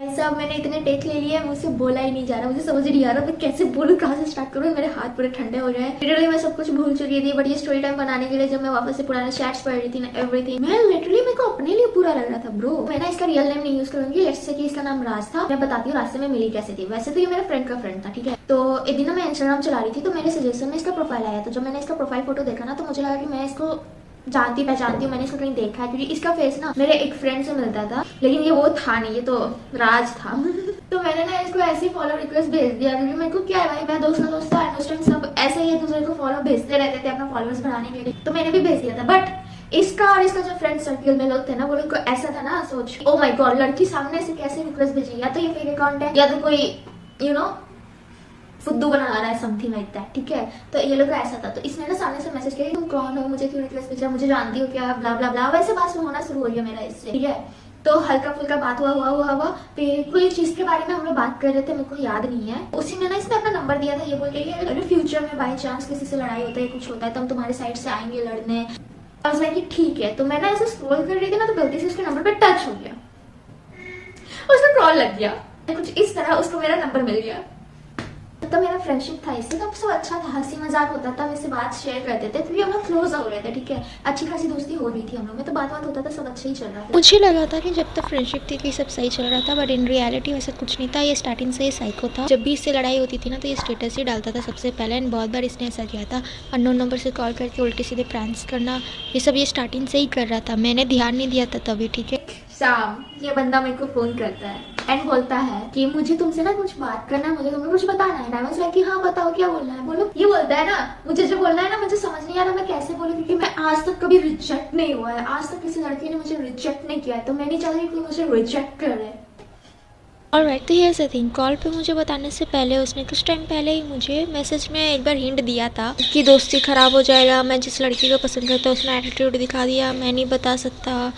सब मैंने इतने टेक ले लिए, मुझसे बोला ही नहीं जा रहा, मुझे समझ नहीं आ रहा मैं कैसे बोलूं, कहाँ से स्टार्ट करूं। मेरे हाथ पूरे ठंडे हो गए। लिटरली मैं सब कुछ भूल चुकी थी, बट ये स्टोरी टाइम बनाने के लिए जब मैं वापस से पुराने चैट्स पढ़ रही थी ना, एवरीथिंग, मैं लिटरली मेरे को अपने लिए पूरा लग रहा था ब्रो। मैं ना इसका रियल नेम नहीं यूज करूंगी, लेट्स से कि इसका नाम राज था। मैं बताती हूँ रास्ते में मिली कैसे थी। वैसे तो ये मेरे फ्रेंड का फ्रेंड था, ठीक है। तो एक दिन मैं इंस्टाग्राम चला रही थी, तो मेरे सजेशन में इसका प्रोफाइल आया। तो जब मैंने इसका प्रोफाइल फोटो देखा ना, तो मुझे लगा कि मैं इसको जानती पहचानती हूँ, मैंने इसको कहीं देखा है, क्योंकि इसका फेस ना मेरे एक फ्रेंड से मिलता था, लेकिन ये वो था नहीं, ये तो राज था। तो मैंने ना इसको ऐसे ही फॉलो रिक्वेस्ट भेज दिया, क्योंकि मेरे को क्या है भाई, मैं दोस्त अंडरस्टैंड सब ऐसे ही एक दूसरे को फॉलो भेजते रहते थे अपना फॉलोअर्स बढ़ाने के लिए, तो मैंने भी भेज दिया था। बट इसका और इसका जो फ्रेंड सर्कल में लोग थे ना, वो लोग को ऐसा था ना, सोच ओ माय गॉड, लड़की सामने से कैसे रिक्वेस्ट भेजी, या तो ये फेक अकाउंट है या तो कोई यू नो फुद्दू बना रहा है, समथिंग लाइक दैट, ठीक है। तो ये लोग का ऐसा था। तो इसने ना सामने से मैसेज किया, तुम कौन हो, मुझे क्यों रिक्वेस्ट भेजा, मुझे जानती हो क्या, ब्ला ब्ला ब्ला, वैसे बात होना शुरू हो गया मेरा इससे, ठीक है। तो हल्का फुल्का बात हुआ फिर कोई चीज के बारे में हम लोग बात कर रहे थे, मेरे को याद नहीं है। उसी में ना इसने अपना नंबर दिया था, ये बोल के अगर फ्यूचर में बाई चांस किसी से लड़ाई होता है, कुछ होता है, तो हम तुम्हारे साइड से आएंगे लड़ने। और उसने कि ठीक है। तो मैं ना ऐसे स्क्रॉल कर रही थी ना, तो गलती से उसके नंबर पे टच हो गया, उसका कॉल लग गया, कुछ इस तरह उसको मेरा नंबर मिल गया। तो मेरा फ्रेंडशिप था इससे, तो सब अच्छा था, हंसी मजाक होता था, वैसे बात शेयर करते थे, क्योंकि हम लोग क्लोज हो रहे थे, ठीक है। अच्छी खासी दोस्ती हो रही थी हम लोग में, तो बात होता था, सब अच्छा ही चल रहा था। मुझे लगा था कि जब तक फ्रेंडशिप थी कि सब सही चल रहा था, बट इन रियलिटी वैसा कुछ नहीं था। ये स्टार्टिंग से ही साइको था। जब भी इससे लड़ाई होती थी ना, तो ये स्टेटस ही डालता था सबसे पहले। एंड बहुत बार इसने ऐसा किया था, अननोन नंबर से कॉल करके उल्टे सीधे प्रैंक्स करना, ये सब ये स्टार्टिंग से ही कर रहा था। मैंने ध्यान नहीं दिया था तभी, ठीक है। शाम ये बंदा मेरे को फोन करता है एंड बोलता है कि मुझे तुमसे ना कुछ बात करना है, मुझे तुम्हें कुछ बताना है। आई वाज लाइक कि हाँ बताओ, क्या बोलना है बोलो। ये बोलता है ना, मुझे जो बोलना है ना, मुझे समझ नहीं आ रहा मैं कैसे बोलूं, क्योंकि मैं आज तक कभी रिजेक्ट नहीं हुआ है, आज तक किसी लड़की ने मुझे रिजेक्ट नहीं किया है, तो मैं नहीं चाहती कि मुझे रिजेक्ट करे। ऑलराइट, तो हियर्स द थिंग, कॉल पे मुझे बताने से पहले उसने कुछ टाइम पहले ही मुझे मैसेज में एक बार हिंट दिया था कि दोस्ती ख़राब हो जाएगा। मैं जिस लड़की को पसंद करता हूँ उसने एटीट्यूड दिखा दिया, मैं नहीं बता सकता।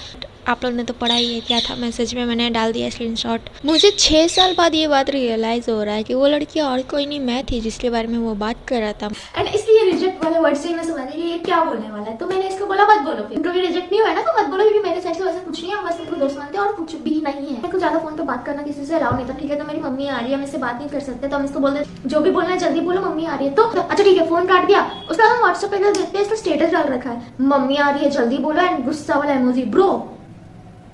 आप लोग ने तो पढ़ा ही है क्या था मैसेज में, मैंने डाल दिया स्क्रीनशॉट। मुझे 6 साल बाद ये बात रियलाइज़ हो रहा है कि वो लड़की और कोई नहीं, मैं थी जिसके बारे में वो बात कर रहा था। एंड इसलिए रिजेक्ट वाले वर्ड से ही मैं समझ गई ये क्या बोलने वाला है, तो मैंने इसको बोला मत बोलो, फिर कभी रिजेक्ट नहीं हुआ है ना तो मत बोलो, क्योंकि मेरे साइड से वैसे कुछ नहीं है, हम बस इनको दोस्त मानते हैं और कुछ भी नहीं है। मेरे को ज्यादा फोन पे बात करना किसी से अलाउ नहीं था, ठीक है। तो मेरी मम्मी आ रही है, हम इससे बात नहीं कर सकते, तो हम इसको बोलते जो भी बोलना है जल्दी बोलो, मम्मी आ रही है। तो अच्छा ठीक है, फोन काट दिया। उसका हम व्हाट्सएप पे देखते हैं, इसका स्टेटस डाल रखा है, मम्मी आ रही है जल्दी बोलो, एंड गुस्सा वाला इमोजी। ब्रो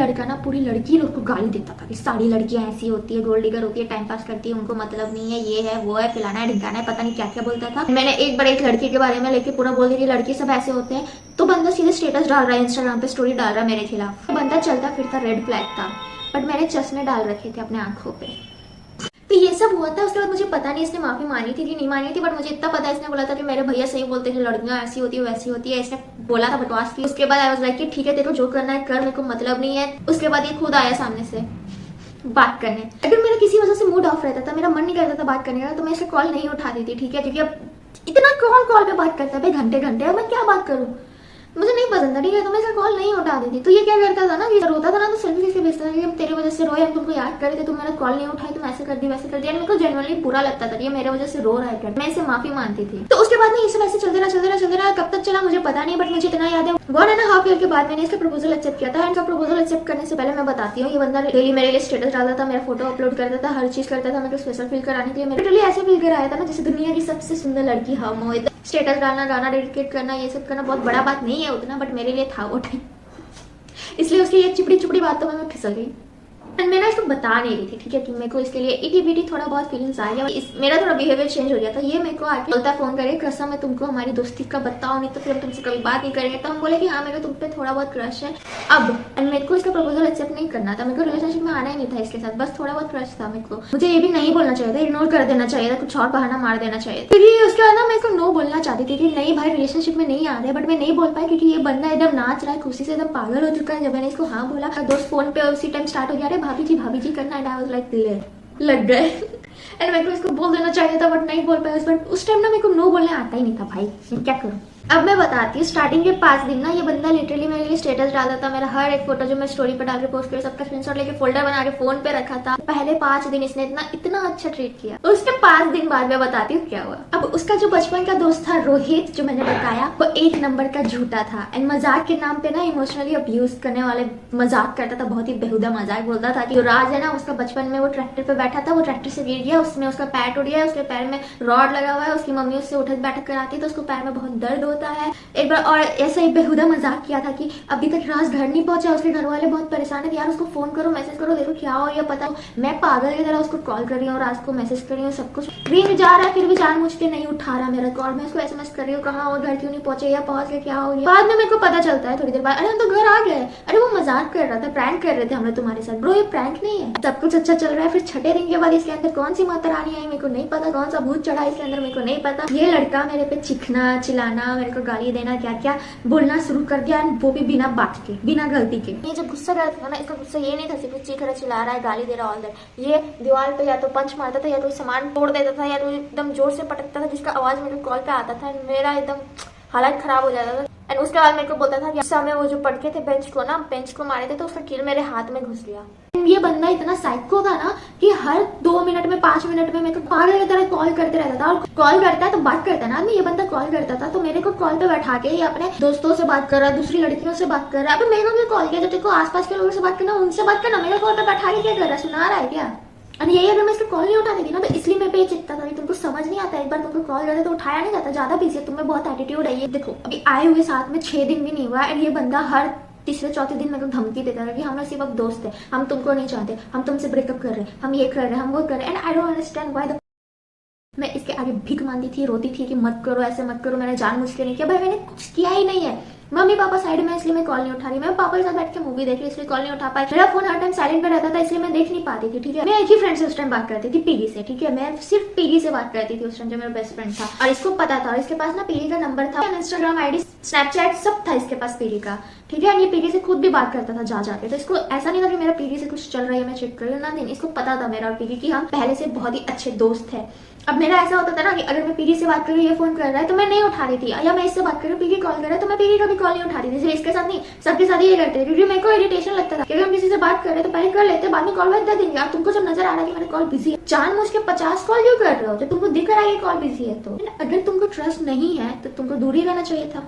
लड़का ना पूरी लड़की लोग को गाली देता था कि सारी लड़कियां ऐसी होती है, गोल्ड डिगर होती है, टाइम पास करती है, उनको मतलब नहीं है, ये है वो है, फलाना है ढिकाना है, पता नहीं क्या क्या बोलता था। मैंने एक बार एक लड़की के बारे में लेके पूरा बोल दी लड़की सब ऐसे होते हैं, तो बंदा सीधे स्टेटस डाल रहा है, इंस्टाग्राम पे स्टोरी डाल रहा है मेरे खिलाफ। बंदा चलता फिरता रेड फ्लैग था, बट मैंने चश्मे डाल रखे थे अपने आंखों पे। तो ये सब हुआ था। उसके बाद मुझे पता नहीं इसने माफी मानी थी कि नहीं मानी थी, बट मुझे इतना पता है इसने बोला था कि मेरे भैया सही बोलते हैं, लड़कियां ऐसी होती है वैसी होती है, इसने बोला था बकवास की। उसके बाद आई वाज लाइक कि ठीक है तेरे को जो करना है कर, मेरे को मतलब नहीं है। उसके बाद ये खुद आया सामने से बात करने। अगर मेरा किसी वजह से मूड ऑफ रहता था, मेरा मन नहीं करता था बात करने का, तो मैं इसे कॉल नहीं उठाती थी, ठीक है। क्योंकि अब इतना कौन कॉल पे बात करता है भाई, घंटे घंटे, अब मैं क्या बात करूँ, मुझे नहीं पसंद था, ठीक है। तो मैं इसका कॉल नहीं उठाती थी। तो ये क्या करता था ना, कि रोता था ना, तो सेल्फी किसके भेजता था कि हम तेरे वजह से रोए, हम तुमको याद करे थे, तुम मेरा कॉल नहीं उठाई, तुम ऐसे कर दी वैसे कर दिया। मेरे को जेन्युइनली बुरा लगता था कि मेरे वजह से रो रहा है, मैं इसे माफी मानती थी। तो उसके बाद में ये सब ऐसे चलते रहा, कब तक चला मुझे पता नहीं, बट मुझे इतना याद है 1.5 ईयर के बाद मैंने इसका प्रपोजल एक्सेप्ट किया था। इनका प्रपोजल एक्सेप्ट करने से पहले मैं बताती हूँ, ये बंदा डेली मेरे लिए स्टेटस डालता था, मेरा फोटो अपलोड करता था, हर चीज करता था मेरे को स्पेशल फील कराने के लिए। मेरे लिए ऐसे फील कराया था ना जैसे दुनिया की सबसे सुंदर लड़की हम हो। स्टेटस डालना, गाना डेडिकेट करना, ये सब करना बहुत बड़ा बात नहीं है उतना, बट मेरे लिए था वो टाइम, इसलिए उसकी ये चिपड़ी चिपड़ी बातों में मैं फिसल गई। एंड मैं ना इसको बता नहीं रही थी, ठीक है, कि मेरे को इसके लिए इटी थोड़ा बहुत फीलिंग्स आ गया, मेरा थोड़ा बिहेवियर चेंज हो गया था। ये मेरे को आके बोलता फोन करके, कसम मैं तुमको हमारी दोस्ती का बताओ, नहीं तो फिर हम तुमसे कभी बात नहीं करेंगे। तो हम बोले कि हाँ मेरे तुम पे थोड़ा बहुत क्रश है अब। एंड मेरे को इसका प्रपोजल एक्सेप्ट नहीं करना था, मेरे को रिलेशनशिप में आना ही नहीं था इसके साथ, बस थोड़ा बहुत क्रश था मेरे को। मुझे ये भी नहीं बोलना चाहिए था, इग्नोर कर देना चाहिए था, कुछ और बहाना मार देना चाहिए। क्योंकि उसके बाद ना मेरे को नो बोलना चाहती थी कि नहीं भाई रिलेशनशिप में नहीं आ रहे, बट मैं नहीं बोल पाई क्योंकि ये बंदा एकदम नाच रहा है, खुशी से एकदम पागल हो चुका है। जब मैंने इसको हाँ बोला, दोस्त फोन पे उसी टाइम स्टार्ट हो गया, अरे भाभी जी करना है, आई वाज लाइक लग गए। एंड मेरे को इसको बोल देना चाहिए था, बट नहीं बोल पाया। बट उस टाइम ना मेरे को नो बोलने आता ही नहीं था भाई, मैं क्या करूँ। अब मैं बताती हूँ, स्टार्टिंग के 5 दिन ना ये बंदा लिटरली मेरे लिए स्टेटस डालता था, मेरा हर एक फोटो जो मैं स्टोरी पर डाल के पोस्ट कर सबका स्क्रीनशॉट लेके फोल्डर बना के फोन पे रखा था। पहले 5 दिन इसने इतना अच्छा ट्रीट किया। उसने 5 दिन बाद मैं बताती हूँ क्या हुआ। अब उसका जो बचपन का दोस्त था रोहित, जो मैंने बताया, वो 1 नंबर का झूठा था एंड मजाक के नाम पे ना इमोशनली अब्यूज करने वाले मजाक करता था, बहुत ही बेहुदा मजाक। बोलता था कि जो राज है ना, उसका बचपन में वो ट्रैक्टर पे बैठा था, वो ट्रैक्टर से गिर गया, उसमें उसका पैर टूट गया, उसके पैर में रॉड लगा हुआ है, उसकी मम्मी उससे उठक बैठक कराती है तो उसको पैर में बहुत दर्द होता है एक बार। और ऐसा ही बेहुदा मजाक किया था कि अभी तक राज घर नहीं पहुंचा, उसके घर वाले बहुत परेशान है, यार उसको फोन करो, मैसेज करो, देखो क्या हो या पता। मैं पागल की तरह उसको कॉल कर रही हूँ, राज को मैसेज कर रही हूँ, सब कुछ रिंग जा रहा है, फिर भी जानबूझ के नहीं उठा रहा मेरा कॉल। मैं उसको एसएमएस कर रही हूँ, कहाँ हो, घर क्यों नहीं पहुंचे, या पहुंच गए, क्या हो गया। बाद में मेरे को पता चलता है थोड़ी देर बाद, अरे हम तो घर आ गए, अरे वो मजाक कर रहा था, प्रैंक कर रहे थे हम लोग तुम्हारे साथ। ब्रो ये प्रैंक नहीं है, सब कुछ अच्छा चल रहा है। फिर छठे दिन के बाद इसके अंदर कौन सी माता रानी आई मेरे को नहीं पता, कौन सा भूत चढ़ा इसके अंदर मेरे को नहीं पता। ये लड़का मेरे पे चिखना, चिल्लाना, मेरे को गाली देना, क्या क्या बोलना शुरू कर दिया, वो भी बिना बात के, बिना गलती के। ये जब गुस्सा करता था ना, इसका गुस्सा ये नहीं था सिर्फ चीख रहा, चिल्ला रहा है, गाली दे रहा, ऑल दैट। ये दीवार पे या तो पंच मारता था, या तो सामान तोड़ देता था, या तो एकदम जोर से पटकता था, जिसका आवाज मेरे कॉल पे आता था, मेरा एकदम हालत खराब हो जाता था। एंड उसके बाद मेरे को बोलता था कि समय वो जो पटके थे बेंच को मारे थे, तो उसका कील मेरे हाथ में घुस गया। ये बंदा इतना साइको था ना कि हर 2 मिनट में 5 मिनट में मेरे को पागल की तरह कॉल करते रहता था। और कॉल करता है तो बात करता है ना आदमी, ये बंदा कॉल करता था तो मेरे को कॉल पे बैठा के ये अपने दोस्तों से बात कर रहा है, दूसरी लड़कियों से बात कर रहा है। अब मेरे को भी कॉल किया, जब तेरे को आसपास के लोगों से बात करना उनसे बात करना, मेरे कॉल पे बैठा के क्या कर रहा है, सुना रहा है क्या। और यही अगर मैं इसका कॉल नहीं उठाती थी ना, तो इसलिए मेरे पे ये चिपता था कि तुमको समझ नहीं आता, एक बार तुमको कॉल करते तो उठाया नहीं जाता, ज्यादा बिजी है, तुम्हें बहुत एटीट्यूड है। ये देखो अभी आए हुए साथ में 6 दिन भी नहीं हुआ एंड ये बंदा हर तीसरे चौथे दिन मेरे को धमकी देता था कि हम लोग सिर्फ अब दोस्त है, हम तुमको नहीं चाहते, हम तुमसे ब्रेकअप कर रहे हैं, हम ये कर रहे हैं, हम वो कर रहे हैं। And I don't understand why. मैं इसके आगे भीख मांगती थी, रोती थी कि मत करो, ऐसे मत करो। मैंने जानबूझ के नहीं किया भाई, मैंने कुछ किया ही नहीं है। मम्मी पापा साइड में, इसलिए मैं कॉल नहीं उठा रही। मैं पापा के साथ बैठ के मूवी देख रही, इसलिए कॉल नहीं उठा पाई। मेरा फोन हर टाइम साइलेंट पे रहता था, इसलिए मैं देख नहीं पाती थी। ठीक है, मैं एक ही फ्रेंड से उस टाइम बात करती थी, पीडी से। ठीक है, मैं सिर्फ पीडी से बात करती थी उस टाइम, जो मेरा बेस्ट फ्रेंड था। और इसको पता था, और इसके पास ना पीडी का नंबर था, इंस्टाग्राम आईडी, स्नैपचैट सब था इसके पास पीडी का। ठीक है, ये पीडी से खुद भी बात करता था जा जाके। तो इसको ऐसा नहीं था कि मेरा पीडी से कुछ चल रहा है, मैं चेक कर रही हूँ ना, नहीं। इसको पता था मेरा और पीडी की हम पहले से बहुत ही अच्छे दोस्त थे। अब मेरा ऐसा होता था ना कि अगर मैं पीडी से बात कर रही हूँ, ये फोन कर रहा है तो मैं नहीं उठा रही थी, या मैं इससे बात कर रही हूँ, पीडी कॉल कर रहा है तो मैं पीडी का भी कॉल नहीं उठा रही थी। इसके साथ नहीं, सबके साथ ये करते थे, क्योंकि मेरे को इरिटेशन लगता था कि अगर हम किसी से बात कर रहे हैं तो पहले कर लेते, बाद में कॉल बैक दे देंगे। और तुमको जब नजर आ रहा है कि मेरा कॉल बिजी है, जानबूझ के 50 कॉल क्यों कर रहे हो जब तुमको दिख रहा है कि कॉल बिजी है। तो अगर तुमको ट्रस्ट नहीं है तो तुमको दूर ही रहना चाहिए था।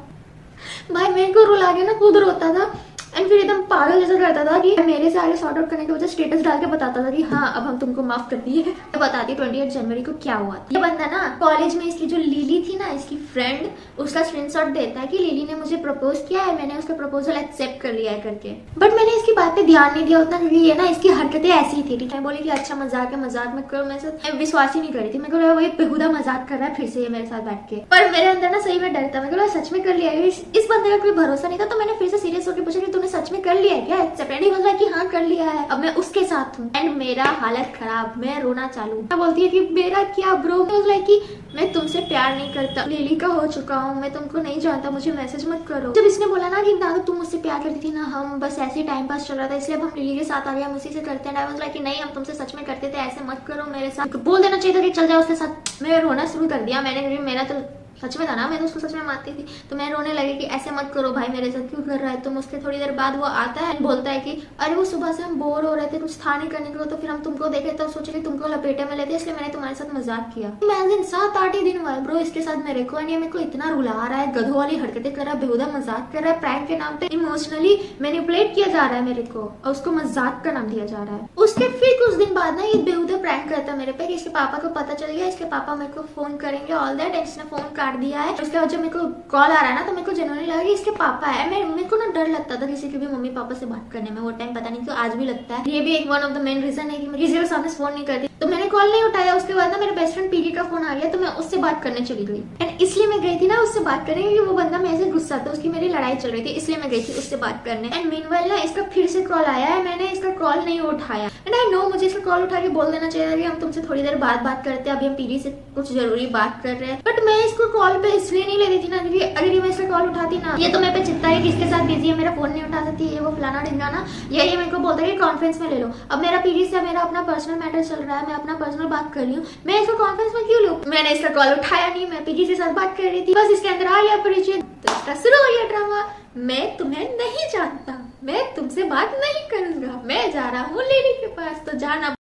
भाई मेरे को रुला के ना खुद रोता था एंड फिर एकदम पागल जैसा करता था कि मेरे से आगे सॉर्ट आउट करने के वजह स्टेटस डाल के बताता था कि हाँ अब हम तुमको माफ कर दिए। तो बताती 28 जनवरी को क्या हुआ। ये बंदा ना कॉलेज में, इसकी जो लिली थी ना, इसकी फ्रेंड, उसका स्क्रीनशॉट देता है कि लिली ने मुझे प्रपोज किया है, मैंने उसका प्रपोजल एक्सेप्ट कर लिया है करके। बट मैंने इसकी बात पे ध्यान नहीं दिया उतना, क्योंकि ये ना इसकी हरकतें ऐसी ही थी। ठीक है, बोली कि अच्छा मजाक है, मजाक मत करो। मैं विश्वास ही नहीं करी थी, मैं को वही बेहुदा मजाक कर रहा है फिर से ये मेरे साथ बैठ के। पर मेरे अंदर ना सही में डर था, मैं को सच में कर लिया। इस बंदे का कोई भरोसा नहीं था, तो मैंने फिर से सीरियस होकर पूछा कि तूने सच में कर लिया क्या एक्सेप्ट। बोल रहा है कि हाँ कर लिया है, अब मैं उसके साथ हूँ। एंड मेरा हालत खराब, मैं रोना चालू। मैं बोलती है कि मेरा क्या ब्रो, कि मैं तुमसे प्यार नहीं करता, लिली का हो चुका हूँ, मैं तुमको नहीं जानता, मुझे मैसेज मत करो। जब इसने बोला ना कि ना तो तुम मुझसे प्यार करती थी ना हम, बस ऐसे ही टाइम पास चल रहा था, इसलिए अब हम लिली के साथ आ गए, हम उसी से करते हैं। आई वाज लाइक कि नहीं, हम तुमसे सच में करते थे, ऐसे मत करो मेरे साथ। बोल देना चाहिए था कि चल जाओ उसके साथ। मैं रोना शुरू कर दिया मैंने, मेरा तो सच में था ना, मैं तो उसको सच में मारती थी। तो मैं रोने लगी कि ऐसे मत करो भाई, मेरे साथ क्यों कर रहा है तुम। उसके थोड़ी देर बाद वो आता है, बोलता है कि अरे वो सुबह से हम बोर हो रहे थे, कुछ था नहीं करने को, तो फिर हम तुमको देखे तो सोचे कि तुमको लपेटे में लेते, इसलिए मैंने तुम्हारे साथ मजाक किया। इमेजिन 7-8 ही दिन हुआ है ब्रो इसके साथ मेरे को, मेरे को इतना रुला रहा है, गधों वाली हरकतें कर रहा है, बेहुदा मजाक कर रहा है, प्रैंक के नाम पे इमोशनली मैनिपुलेट किया जा रहा है मेरे को, और उसको मजाक का नाम दिया जा रहा है। उसके फिर कुछ दिन बाद ना ये बेहुदा प्रैंक करता मेरे पे कि इसके पापा को पता चल गया, इसके पापा मेरे को फोन करेंगे, ऑल दैट। इसने फोन काट दिया है। उसके जब मेरे को कॉल आ रहा है ना, तो मेरे को जनरली लगा कि इसके पापा है। मेरे को ना डर लगता था किसी के भी मम्मी पापा से बात करने में वो टाइम, पता नहीं क्यों आज भी लगता है। ये भी एक one of the main reason है कि मैं किसी के सामने फोन नहीं करती। तो मैंने कॉल नहीं उठाया। उसके बाद ना मेरे बेस्ट फ्रेंड पीडी का फोन आ गया, तो मैं उससे बात करने चली गई। एंड इसलिए मैं गई थी ना उससे बात करने, क्योंकि वो बंदा मेरे से गुस्सा था, उसकी मेरी लड़ाई चल रही थी, इसलिए मैं गई थी उससे बात करने। एंड मीनवाइल ना इसका फिर से कॉल आया है, मैंने इसका कॉल नहीं उठाया। एंड आई नो मुझे इसका कॉल उठा के बोल देना चाहिए कि हम तुमसे थोड़ी देर बाद बात करते हैं, अभी हम पीडी से कुछ जरूरी बात कर रहे हैं। बट मैं इसको कॉल पे इसलिए नहीं ले रही थी ना, क्योंकि अगर मैं इसका कॉल उठाती ना, ये तो मेरे पे चित्ता है कि इसके साथ बिजी है, मेरा फोन नहीं उठा सकती, ये वो फलाना ढिंगाना। यही मेरे को बोलता है कि कॉन्फ्रेंस में ले लो। अब मेरा पीडी से मेरा अपना पर्सनल मैटर चल रहा है, मैं अपना पर्सनल बात कर रही हूँ, मैं इसको कॉन्फ्रेंस में क्यों लूँ। मैंने इसका कॉल उठाया नहीं, मैं पीडी के साथ बात कर रही थी, बस इसके अंदर आ गया परिचय, तो इसका शुरू हो गया ड्रामा। मैं तुम्हें नहीं जानता, मैं तुमसे बात नहीं करूंगा, मैं जा रहा हूँ लेडी के पास, तो जाना।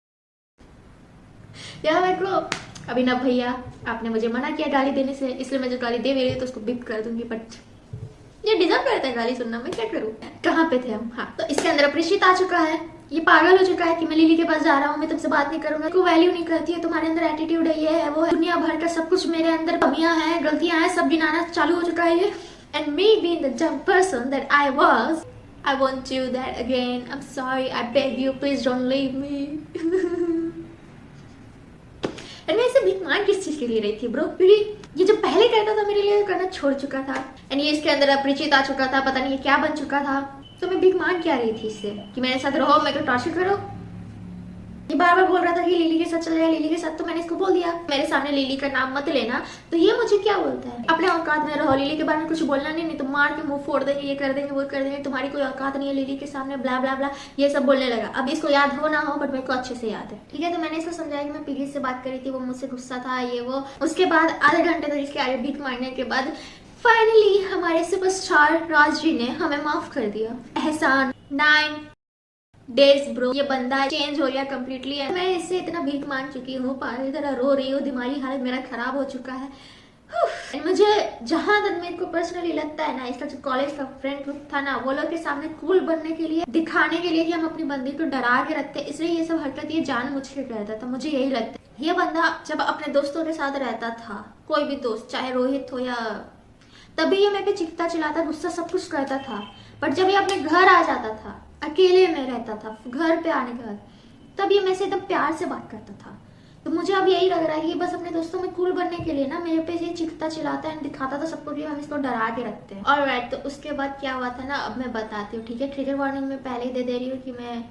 यार मेरे को अभिनव भैया, आपने मुझे मना किया गाली देने से, इसलिए मैं जो गाली दे भी रही हूँ तो उसको बिप कर दूंगी, बट ये डिजर्व करता है गाली सुनना, मैं क्या करूँ। कहाँ पे थे हम? हाँ, तो इसके अंदर अपरिचित आ चुका है। ये पागल हो चुका है कि मैं लिली के पास जा रहा हूँ, मैं तुमसे बात नहीं करूंगा, कोई वैल्यू नहीं करती है, तुम्हारे अंदर एटीट्यूड है, ये है वो है, दुनिया भर का सब कुछ मेरे अंदर कमियां हैं, गलतियां हैं, सब गिनाना चालू हो चुका है ये। And me being the junk person that I was, I want you that again, I am sorry, I beg you, please don't leave me. And मैं इसे भीख मांग किस चीज के लिए रही थी ब्रो, क्योंकि ये जो पहले करता था मेरे लिए करना छोड़ चुका था। एंड ये इसके अंदर अपरिचित आ चुका था, पता नहीं ये क्या बन चुका था। तो मैं भीख मांग क्या रही थी इससे कि मेरे साथ रहो, मेरे को टॉर्चर करो। ये बार बार बोल रहा था कि लिली के साथ चले जाए, लिली के साथ, तो मैंने इसको बोल दिया मेरे सामने लिली का नाम मत लेना। तो ये मुझे क्या बोलता है, अपने औकात में रहो, लिली के बारे में कुछ बोलना नहीं तो मार के मुंह फोड़ देंगे, ये कर देंगे, वो कर देंगे, तुम्हारी कोई औकात नहीं है लिली के सामने, ब्ला ब्ला ब्ला, ये सब बोलने लगा। अब इसको याद हो ना हो, बट मेरे को अच्छे से याद है, ठीक है। तो मैंने इसको समझाया कि मैं पीली से बात करी थी, वो मुझसे गुस्सा था, ये वो। उसके बाद आधे घंटे तक इसके आगे भीख मांगने के बाद फाइनली हमारे सुपरस्टार राज जी ने हमें माफ कर दिया। एहसान 9 डेज ब्रो, ये बंदा चेंज हो गया कम्प्लीटली। मैं इससे इतना भीख मांग चुकी हूँ, पागल तरह रो रही हूँ, दिमागी हालत मेरा खराब हो चुका है। मुझे जहां तक मेरे को पर्सनली लगता है ना, इसका जो कॉलेज का फ्रेंड ग्रुप था ना, वो लोग के सामने कूल बनने के लिए, दिखाने के लिए कि हम अपनी बंदी को डरा के रखते, इसलिए ये सब हरकत ये जानबूझ के करता था, मुझे यही लगता है। ये बंदा जब अपने दोस्तों के साथ रहता था, कोई भी दोस्त, चाहे रोहित हो या, तभी ये मेरे पे चिखता चिल्लाता, गुस्सा सब कुछ करता था। बट जब ये अपने घर आ जाता था, अकेले में रहता था, घर पे आने के बाद, तब ये मेरे से एकदम प्यार से बात करता था। तो मुझे अब यही लग रहा है कि बस अपने दोस्तों में कूल बनने के लिए ना मेरे पे ये चिखता चिल्लाता है, दिखाता था सबको कि हम इसको डरा के रखते हैं। ऑलराइट, तो उसके बाद क्या हुआ था ना, अब मैं बताती हूँ, ठीक है। ट्रिगर वार्निंग में पहले ही दे रही हूँ कि मैं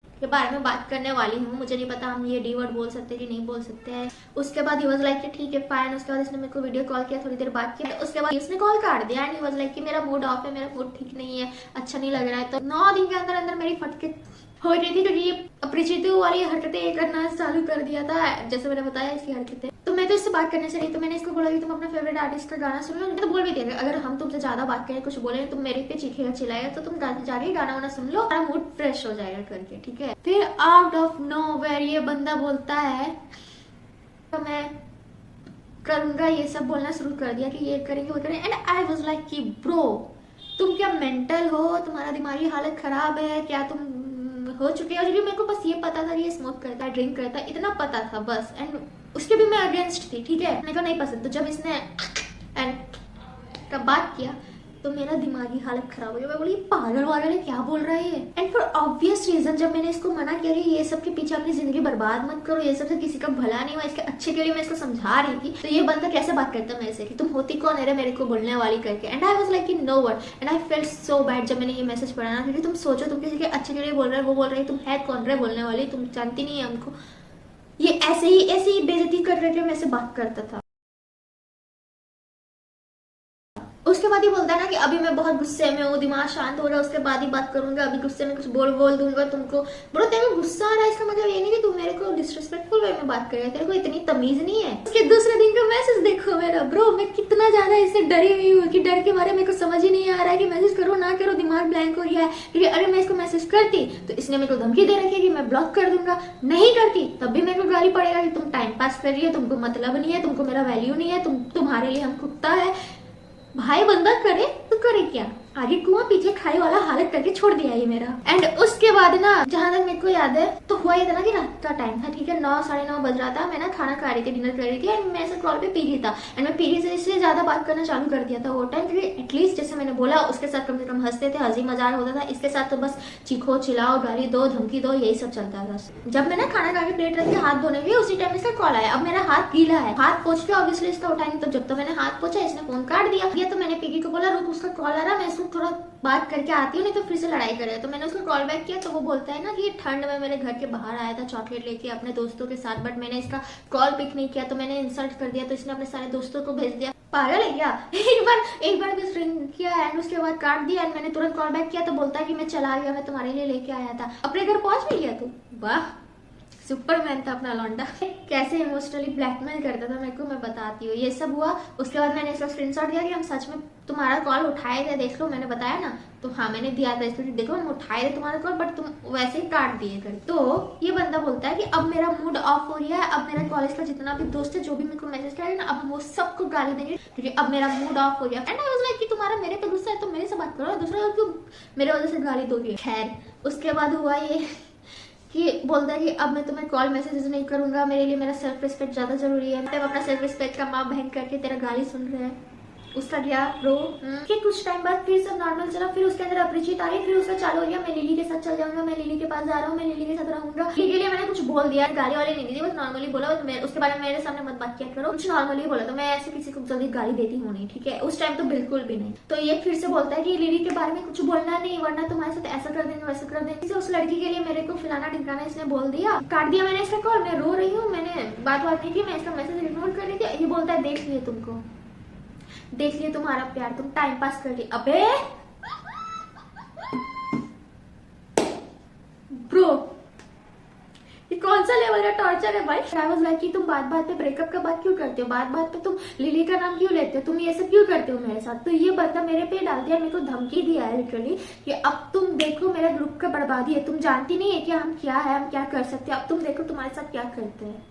के बारे में बात करने वाली हूँ, मुझे नहीं पता हम ये डी वर्ड बोल सकते हैं कि नहीं बोल सकते हैं। उसके बाद ही वाज लाइक कि ठीक है फाइन। उसके बाद इसने मेरे को वीडियो कॉल किया, थोड़ी देर बात किया, उसके बाद उसने कॉल काट दिया एंड ही वाज लाइक कि मेरा मूड ऑफ है, मेरा मूड ठीक नहीं है, अच्छा नहीं लग रहा है। तो 9 दिन के अंदर अंदर मेरी फटके हो रही थी, क्योंकि ये अपरिचित वाली हरकतें करना चालू कर दिया था, जैसे मैंने बताया इसकी हरकतें। तो मैं तो इससे बात करने से रही, तो मैंने इसको बोला कि तुम अपना फेवरेट आर्टिस्ट का गाना सुन लो। तो बोल भी दिया अगर हम तुमसे ज्यादा बात करें, कुछ बोले, तुम मेरे पे चीखेगा चिल्लाएगा, तो तुम जाके गाना वाना सुन लो, हमारा मूड फ्रेश हो जाएगा करके, ठीक है। फिर आउट ऑफ नोवेयर ये बंदा बोलता है तो मैं करूंगा, ये सब बोलना शुरू कर दिया कि ये करेंगे वो करेंगे। एंड आई वाज लाइक कि ब्रो तुम क्या मेंटल हो, तुम्हारा दिमागी हालत खराब है क्या, तुम हो चुके हो। क्योंकि मेरे को बस ये पता था कि ये स्मोक करता है, ड्रिंक करता है, इतना पता था बस। एंड उसके भी मैं अगेंस्ट थी, ठीक है, मेरे को नहीं पसंद। तो जब इसने एंड का बात किया तो मेरा दिमागी हालत खराब हो गया। मैं बोली पागल वागल है, क्या बोल रहा है ये। एंड फॉर ऑब्वियस रीजन जब मैंने इसको मना किया कि ये सब के पीछे अपनी जिंदगी बर्बाद मत करो, ये सब से किसी का भला नहीं हुआ, इसके अच्छे के लिए मैं इसको समझा रही थी, तो ये बंदा कैसे बात करता मेरे से कि तुम होती कौन है मेरे को बोलने वाली करके। एंड आई वाज लाइक कि no one. And I felt so bad जब मैंने ये मैसेज पढ़ा ना, क्योंकि तुम सोचो तुम किसी के अच्छे के लिए बोल रहे हो, वो बोल रही तुम है कौन रहे बोलने वाली, तुम जानती नहीं है हमको। ये ऐसे ही बेइज्जती कर करके मेरे से बात करता था। उसके बाद ही बोलता है ना कि अभी मैं बहुत गुस्से में हूँ, दिमाग शांत हो रहा है, उसके बाद ही बात करूंगा, अभी गुस्से में कुछ बोल दूंगा तुमको। ब्रो तेरे को गुस्सा आ रहा है, इसका मतलब ये नहीं कि तू मेरे को डिसरिस्पेक्टफुल वे में बात करेगा, तेरे को इतनी तमीज नहीं है। उसके दूसरे दिन का मैसेज देखो मेरा, ब्रो मैं कितना ज्यादा इससे डरी हुई हूँ कि डर के बारे में कुछ समझ ही नहीं आ रहा है कि मैसेज करो ना करो, दिमाग ब्लैंक हो गया है। क्योंकि अगर मैं इसको मैसेज करती तो इसने मेरे को धमकी दे रखी है कि मैं ब्लॉक कर दूंगा, नहीं करती तब भी मेरे को गाली पड़ेगा कि तुम टाइम पास कर रही है, तुमको मतलब नहीं है, तुमको मेरा वैल्यू नहीं है, तुम्हारे लिए हम कुत्ता है। भाई बंदा करे तो करे क्या, आगे कुआं पीछे खाई वाला हालत करके छोड़ दिया ये मेरा। एंड उसके बाद ना जहां तक मेरे को याद है तो हुआ ये था ना कि रात का टाइम था, ठीक है, 9 साढ़े 9 बज रहा था, मैं ना खाना खा रही थी, डिनर कर रही थी। एंड मैं ऐसे कॉल पे पी रही था एंड मैं पीरी से इसलिए ज्यादा बात करना चालू कर दिया था वो टाइम, क्योंकि एटलीस्ट जैसे मैंने बोला उसके साथ कम से कम हंसते थे, हंसी मजाक होता था। इसके साथ तो बस चीखो चिल्लाओ, गाली दो, धमकी दो, यही सब चलता था। जब मैंने खाना खा के प्लेट रख के हाथ धोने गई उसी टाइम इसका कॉल आया। अब मेरा हाथ गीला है, हाथ पोंछ के ऑब्वियसली इसका उठाएंगे, तो जब तो मैंने हाथ पोंछा इसने फोन काट दिया। तो मैंने पिगी को बोला रुक उसका कॉल आ रहा, मैं इसको थोड़ा बात करके आती हूँ, नहीं तो फिर से लड़ाई करेगा। तो मैंने उसको कॉल बैक किया तो वो बोलता है ना कि ठंड में मेरे घर के बाहर आया था चॉकलेट लेके अपने दोस्तों के साथ, बट मैंने इसका कॉल पिक नहीं किया तो मैंने इंसल्ट कर दिया, तो इसने अपने सारे दोस्तों को भेज दिया। पागल है क्या। एक बार बस रिंग किया एंड उसके बाद काट दिया एंड मैंने तुरंत कॉल बैक किया तो बोलता है कि मैं चला गया, मैं तुम्हारे लिए लेके आया था। अपने घर पहुंच भी गया तू, वाह सुपरमैन था अपना लौंडा। कैसे इमोशनली ब्लैकमेल करता था मेरे को, मैं बताती हूँ। ये सब हुआ, उसके बाद मैंने इसका स्क्रीनशॉट दिया कि हम सच में तुम्हारा कॉल उठाए थे, देख लो, मैंने बताया ना। तो हाँ, मैंने दिया था इसको, देखो हम उठाए थे तुम्हारा कॉल, बट तुम वैसे ही काट दिए कर। तो ये बंदा बोलता है कि अब मेरा मूड ऑफ हो गया है, अब मेरा कॉलेज का जितना भी दोस्त है, जो भी मेरे को मैसेज करेगा ना, अब वो सबको गाली देंगे क्योंकि अब मेरा मूड ऑफ हो गया। एंड आई वाज लाइक कि तुम्हारा मेरे पे गुस्सा है तो मेरे से बात करो, दूसरा क्यों मेरे वजह से गाली दोगे। खैर, उसके बाद हुआ ये कि बोलता है कि अब मैं तुम्हें कॉल मैसेजेस नहीं करूंगा, मेरे लिए मेरा सेल्फ रिस्पेक्ट ज्यादा जरूरी है। तब अपना सेल्फ रिस्पेक्ट का माँ बहन करके तेरा गाली सुन रहे हैं। उसका क्या ब्रो कि कुछ टाइम बाद फिर सब नॉर्मल चला, फिर उसके अंदर अपरिचित आ रही, फिर उसका चालू हो गया मैं लिली के साथ चल जाऊंगा, मैं लिली के पास जा रहा हूँ, मैं लिली के साथ रहूंगा। लिली के लिए मैंने कुछ बोल दिया, गाली वाली नहीं दी, बस नॉर्मली बोला। उसके बारे में मेरे सामने मत बात किया करो, कुछ नॉर्मली बोला। तो मैं ऐसे किसी को जल्दी गाली देती हूँ नहीं, ठीक है, उस टाइम तो बिल्कुल भी नहीं। तो ये फिर से बोलता है कि लिली के बारे में कुछ बोलना नहीं, वरना तुम्हारे साथ ऐसा कर देंगे वैसा कर देंगे। उस लड़की के लिए मेरे को फलाना ढिमकाना इसने बोल दिया, काट दिया मैंने इसका कॉल। मैं रो रही हूँ, मैंने बात नहीं की, मैं इसका मैसेज इग्नोर कर रही थी। ये बोलता है देख लिए तुमको, देख लिए तुम्हारा प्यार, तुम टाइम पास कर लिए। अबे ब्रो, ये कौन सा लेवल का टॉर्चर है भाई। आई वाज लाइक कि तुम बात बात पे ब्रेकअप का बात क्यों करते हो, बात बात पे तुम लिली का नाम क्यों लेते हो, तुम ये सब क्यों करते हो मेरे साथ। तो ये बंदा मेरे पे डाल दिया, मेरे को धमकी दिया है लिटरली कि अब तुम देखो मेरा ग्रुप का बर्बादी है, तुम जानती नहीं है कि हम क्या है, हम क्या कर सकते हैं, अब तुम देखो तुम्हारे साथ क्या करते हैं।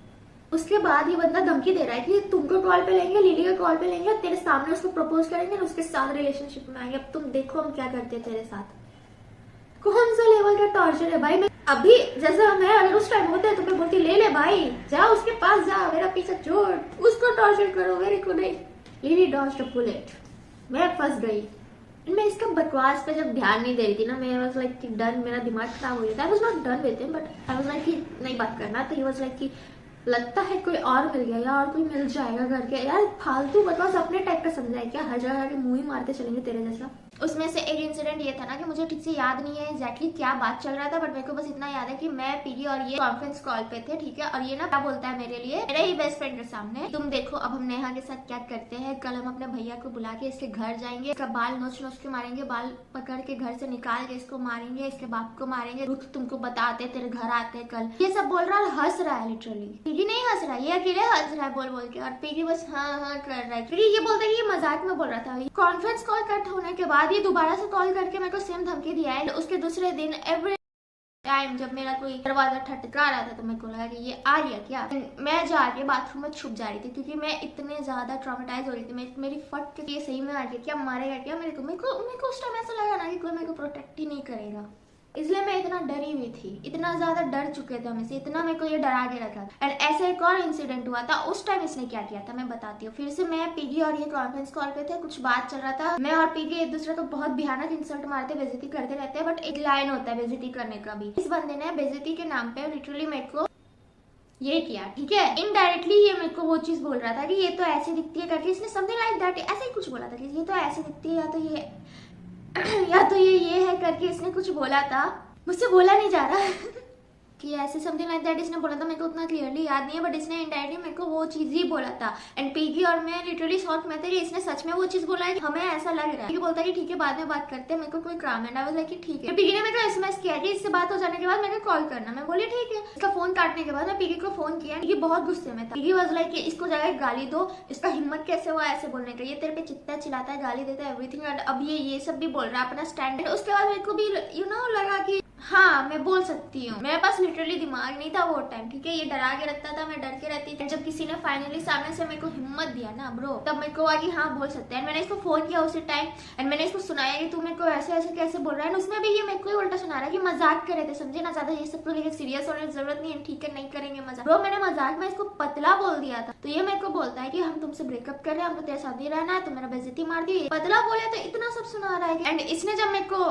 उसके बाद ये बंदा धमकी दे रहा है कि तुमको कॉल पे लेंगे, लिली का कॉल पे लेंगे, तेरे सामने उसको प्रपोज करेंगे और उसके साथ रिलेशनशिप में आएंगे, अब तुम देखो हम क्या करते हैं तेरे साथ। कौन सा लेवल का टॉर्चर है भाई। मैं अभी जैसा मैं अगर उस टाइम होता है तो मैं बोलती ले ले भाई, जा उसके पास जा, मेरा पीछे छोड़, उसको टॉर्चर करो, मेरे को नहीं। लिली डॉज्ड अ बुलेट, मैं फंस गई। मैं इसका बकवास पे जब ध्यान नहीं दे रही थी ना, मैं वाज लाइक कि डन, मेरा दिमाग खराब हो गया था। I was not done with him, but I was like कि नहीं बात करना। तो ही वाज लाइक कि लगता है कोई और मिल गया या और कोई मिल जाएगा करके। यार फालतू बकवास अपने टाइप का समझा है क्या, हर जगह के मुंह ही मारते चलेंगे तेरे जैसा। उसमें से एक इंसिडेंट ये था ना कि मुझे ठीक से याद नहीं है एग्जैक्टली क्या बात चल रहा था, बट मेरे को बस इतना याद है कि मैं पीडी और ये कॉन्फ्रेंस कॉल पे थे, ठीक है। और ये ना क्या बोलता है मेरे लिए, मेरे ही बेस्ट फ्रेंड के सामने, तुम देखो अब हम नेहा के साथ क्या करते हैं, कल हम अपने भैया को बुला के इसके घर जाएंगे, इसका बाल नोच नोच के मारेंगे, बाल पकड़ के घर से निकाल के इसको मारेंगे, इसके बाप को मारेंगे, रुक तुमको बताते तेरे घर आते कल। ये सब बोल रहा है, हंस रहा है लिटरली। पीडी नहीं हंस रहा है, ये अकेले हंस रहा है बोल बोल के, और पीडी बस हाँ हाँ कर रहा है क्योंकि ये बोलता है कि ये मजाक में बोल रहा था। कॉन्फ्रेंस कॉल कट होने के बाद ये दोबारा से कॉल करके मेरे को सेम धमकी दिया है। उसके दूसरे दिन एवरी टाइम जब मेरा कोई दरवाजा ठटका रहा था तो मेरे को लगा कि ये आ गया क्या, मैं जाके बाथरूम में छुप जा रही थी क्योंकि मैं इतने ज्यादा ट्रॉमेटाइज हो रही थी। मेरी फट के ये सही में आ गया क्या, मारेगा क्या मेरे को उस टाइम ऐसा लगा ना कि कोई मेरे को प्रोटेक्ट ही नहीं करेगा, इसलिए मैं इतना डरी हुई थी, इतना ज्यादा डर चुके थे हमें से, इतना मेरे को ये डरा के रखा। एंड ऐसा एक और इंसिडेंट हुआ था, उस टाइम इसने क्या किया था मैं बताती हूँ। फिर से मैं पीडी और ये कॉन्फ्रेंस कॉल पे थे, कुछ बात चल रहा था, मैं और पीडी एक दूसरे को बहुत भयानक इंसल्ट मारते बेइज्जती करते रहते हैं, बट एक लाइन होता है बेइज्जती करने का भी। इस बंदे ने बेइज्जती के नाम पे लिटरली मेरे को ये किया, ठीक है। इनडायरेक्टली ये मेरे को वो चीज बोल रहा था कि ये तो ऐसी दिखती है करके, इसने समथिंग लाइक दैट ऐसे ही कुछ बोला था कि ये तो ऐसी दिखती है या तो ये है करके इसने कुछ बोला था, मुझसे बोला नहीं जा रहा कि ऐसे समथिंग लाइक दैट इसने बोला था। मेरे को उतना क्लियरली याद नहीं है, बट इसने इनडायरेक्टली मेरे को वो चीज ही बोला था। एंड पीगी और मैं लिटरली शॉक में थे कि इसने सच में वो चीज बोला है, हमें ऐसा लग रहा है। बोलता है कि ठीक है बाद में बात करते हैं, मेरे को कोई काम है। आई वाज लाइक कि ठीक है। पीगी ने मेरे को एसएमएस किया कि इससे बात हो जाने के बाद मेरे को कॉल करना, मैं बोली ठीक है। इसका फोन काटने के बाद मैं पीगी को फोन किया, पीगी बहुत गुस्से में था। पीगी वाज लाइक कि इसको जाकर गाली दो, इसका हिम्मत कैसे हुआ ऐसे बोलने का, ये तेरे पे चित्ता चिल्लाता है, गाली देता है एवरीथिंग। एंड अब ये सब भी बोल रहा है अपना स्टैंड। उसके बाद मेरे को भी लगा कि हाँ मैं बोल सकती हूँ, मेरे पास लिटरली दिमाग नहीं था वो टाइम, ठीक है। ये डरा के रखता था, मैं डर के रहती थी। जब किसी ने फाइनली सामने से मेरे को हिम्मत दिया ना ब्रो, तब मेरे को हुआ कि हाँ बोल सकते हैं। मैंने इसको फोन किया उसी टाइम एंड मैंने इसको सुनाया कि तू मेरे को ऐसे ऐसे कैसे बोल रहा है। उसमें भी ये मेरे को उल्टा सुना रहा है कि मजाक करे थे, समझे ना, ज्यादा ये सब को लेकर सीरियस होने की जरूरत नहीं है, ठीक है, नहीं करेंगे मजाक। ब्रो मैंने मजाक में इसको पतला बोल दिया था, तो ये मेरे को बोलता है कि हम तुमसे ब्रेकअप कर रहे हैं, हमको तेरे साथ ही रहना है, तो मेरा बेइज्जती मार दी, पतला बोले तो इतना सब सुना रहा है। एंड इसने जब मेरे को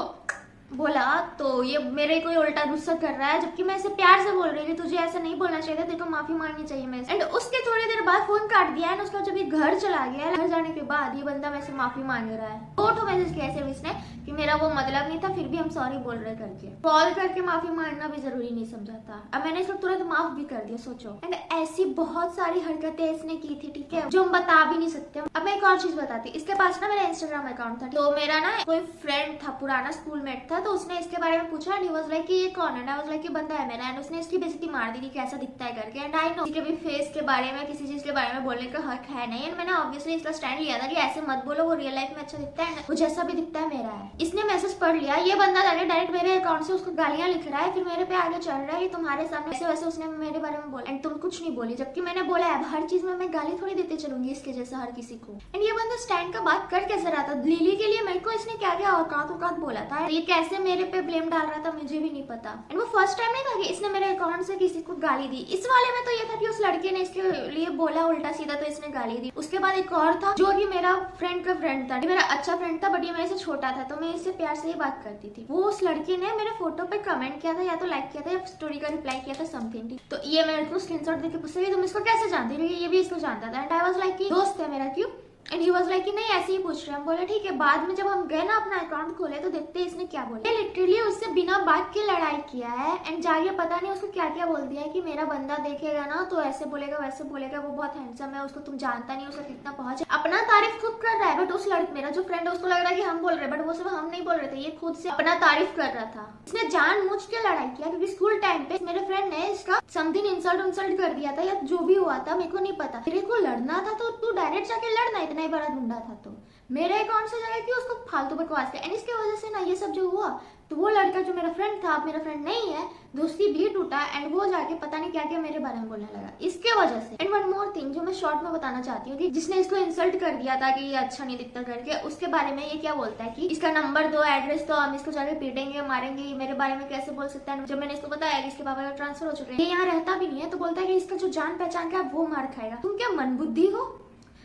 बोला तो ये मेरे को उल्टा गुस्सा कर रहा है, जबकि मैं इसे प्यार से बोल रही थी, तुझे ऐसा नहीं बोलना चाहिए था, तेरे को माफी मांगनी चाहिए मैं। एंड उसके थोड़ी देर बाद फोन काट दिया है। उसका जब ये घर चला गया, घर जाने के बाद ये बंदा मेरे से माफी मांग रहा है। फोटो मैसेज किया ऐसे इसने कि मेरा वो मतलब नहीं था, फिर भी हम सॉरी बोल रहे करके। कॉल करके माफी मांगना भी जरूरी नहीं समझा था। अब मैंने इसको तुरंत माफ भी कर दिया, सोचो। एंड ऐसी बहुत सारी हरकतें इसने की थी, ठीक है, जो हम बता भी नहीं सकते। अब मैं एक और चीज बताती, इसके पास ना मेरा इंस्टाग्राम अकाउंट था, तो मेरा ना कोई फ्रेंड था, पुराना स्कूलमेट था, था तो उसने इसके बारे में पूछा एंड ही वाज लाइक कि ये कौन है, एंड आई वाज लाइक कि बंदा है मेरा, एंड उसने इसकी बेइज्जती मार दी कि कैसा दिखता है करके। एंड आई नो इसके भी फेस के बारे में किसी चीज के बारे में बोलने का हक है नहीं, एंड मैंने ऑब्वियसली इसका स्टैंड लिया था कि ऐसे मत बोलो, वो रियल लाइफ में अच्छा दिखता है, वो जैसा भी दिखता है मेरा है। इसने मैसेज पढ़ लिया, ये बंदा जाके डायरेक्ट मेरे अकाउंट से उसको गालियां लिख रहा है, फिर मेरे पे आगे चढ़ रहा है कि तुम्हारे सामने ऐसे वैसे उसने मेरे बारे में बोला एंड तुम कुछ नहीं बोली, जबकि मैंने बोला है हर चीज में मैं गाली थोड़ी देते चलूंगी इसके जैसा हर किसी को। एंड ये बंदा स्टैंड का बात कर कैसे रहा था लिली के लिए, मेरे को इसने क्या क्या औकात बोला था, ये कैसे मेरे पे ब्लेम डाल रहा था मुझे भी नहीं पता। एंड वो फर्स्ट टाइम नहीं था कि इसने मेरे अकाउंट से किसी को गाली दी, इस वाले में तो ये था कि उस लड़के ने इसके लिए बोला उल्टा सीधा तो इसने गाली दी। उसके बाद एक और था जो कि मेरा फ्रेंड का फ्रेंड था, ये मेरा अच्छा फ्रेंड था बट ये मेरे से छोटा था, तो मैं इससे प्यार से ही बात करती थी। वो उस लड़के ने मेरे फोटो पे कमेंट किया था या तो लाइक किया था या स्टोरी का रिप्लाई किया था समथिंग, तो ये मेरे को स्क्रीनशॉट देके पूछा तुम इसको कैसे जानती हो, ये भी इसको जानता था। एंड आई वाज लाइक कि दोस्त है मेरा, क्यों? एंड ही वाज लाइक कि नहीं ऐसे ही पूछ रहे हैं। हम बोले ठीक है। बाद में जब हम गए ना अपना अकाउंट खोले तो देखते इसने क्या बोला, लिटरली उससे बिना बात के लड़ाई किया है एंड जाके पता नहीं उसको क्या क्या बोल दिया है कि मेरा बंदा देखेगा ना तो ऐसे बोलेगा वैसे बोलेगा, वो बहुत हैंडसम है, उसको तुम जानता नहीं, उसका कितना पहुंच है। अपना तारीफ खुद कर रहा है बट उस लड़के मेरा जो फ्रेंड है उसको लग रहा है कि हम बोल रहे हैं, बट वो सब हम नहीं बोल रहे थे, ये खुद से अपना तारीफ कर रहा था। इसने जानबूझ के लड़ाई किया क्योंकि स्कूल टाइम पे मेरे फ्रेंड ने इसका समथिंग इंसल्ट कर दिया था या जो भी हुआ था मेरे को नहीं पता। मेरे को लड़ना था तो तू डायरेक्ट जाके लड़ना, इतना ही बड़ा गुंडा था तो मेरे अकाउंट से जाके क्यों उसको फालतू बकवास किया। एंड इसके वजह से ना ये सब जो हुआ तो वो लड़का जो मेरा फ्रेंड था अब मेरा फ्रेंड नहीं है, दोस्ती भी टूटा एंड वो जाके पता नहीं क्या क्या मेरे बारे में बोलने लगा इसके वजह से। एंड वन मोर थिंग जो मैं शॉर्ट में बताना चाहती हूँ कि जिसने इसको इंसल्ट कर दिया था कि ये अच्छा नहीं दिखता करके, उसके बारे में ये क्या बोलता है कि इसका नंबर दो, एड्रेस दो, हम इसको जाके पीटेंगे मारेंगे, ये मेरे बारे में कैसे बोल सकता है। जब मैंने इसको बताया कि इसके पापा का ट्रांसफर हो चुका है, ये यहाँ रहता भी नहीं है, तो बोलता है कि इसका जो जान पहचान का वो मार खाएगा। तुम क्या मन बुद्धि हो?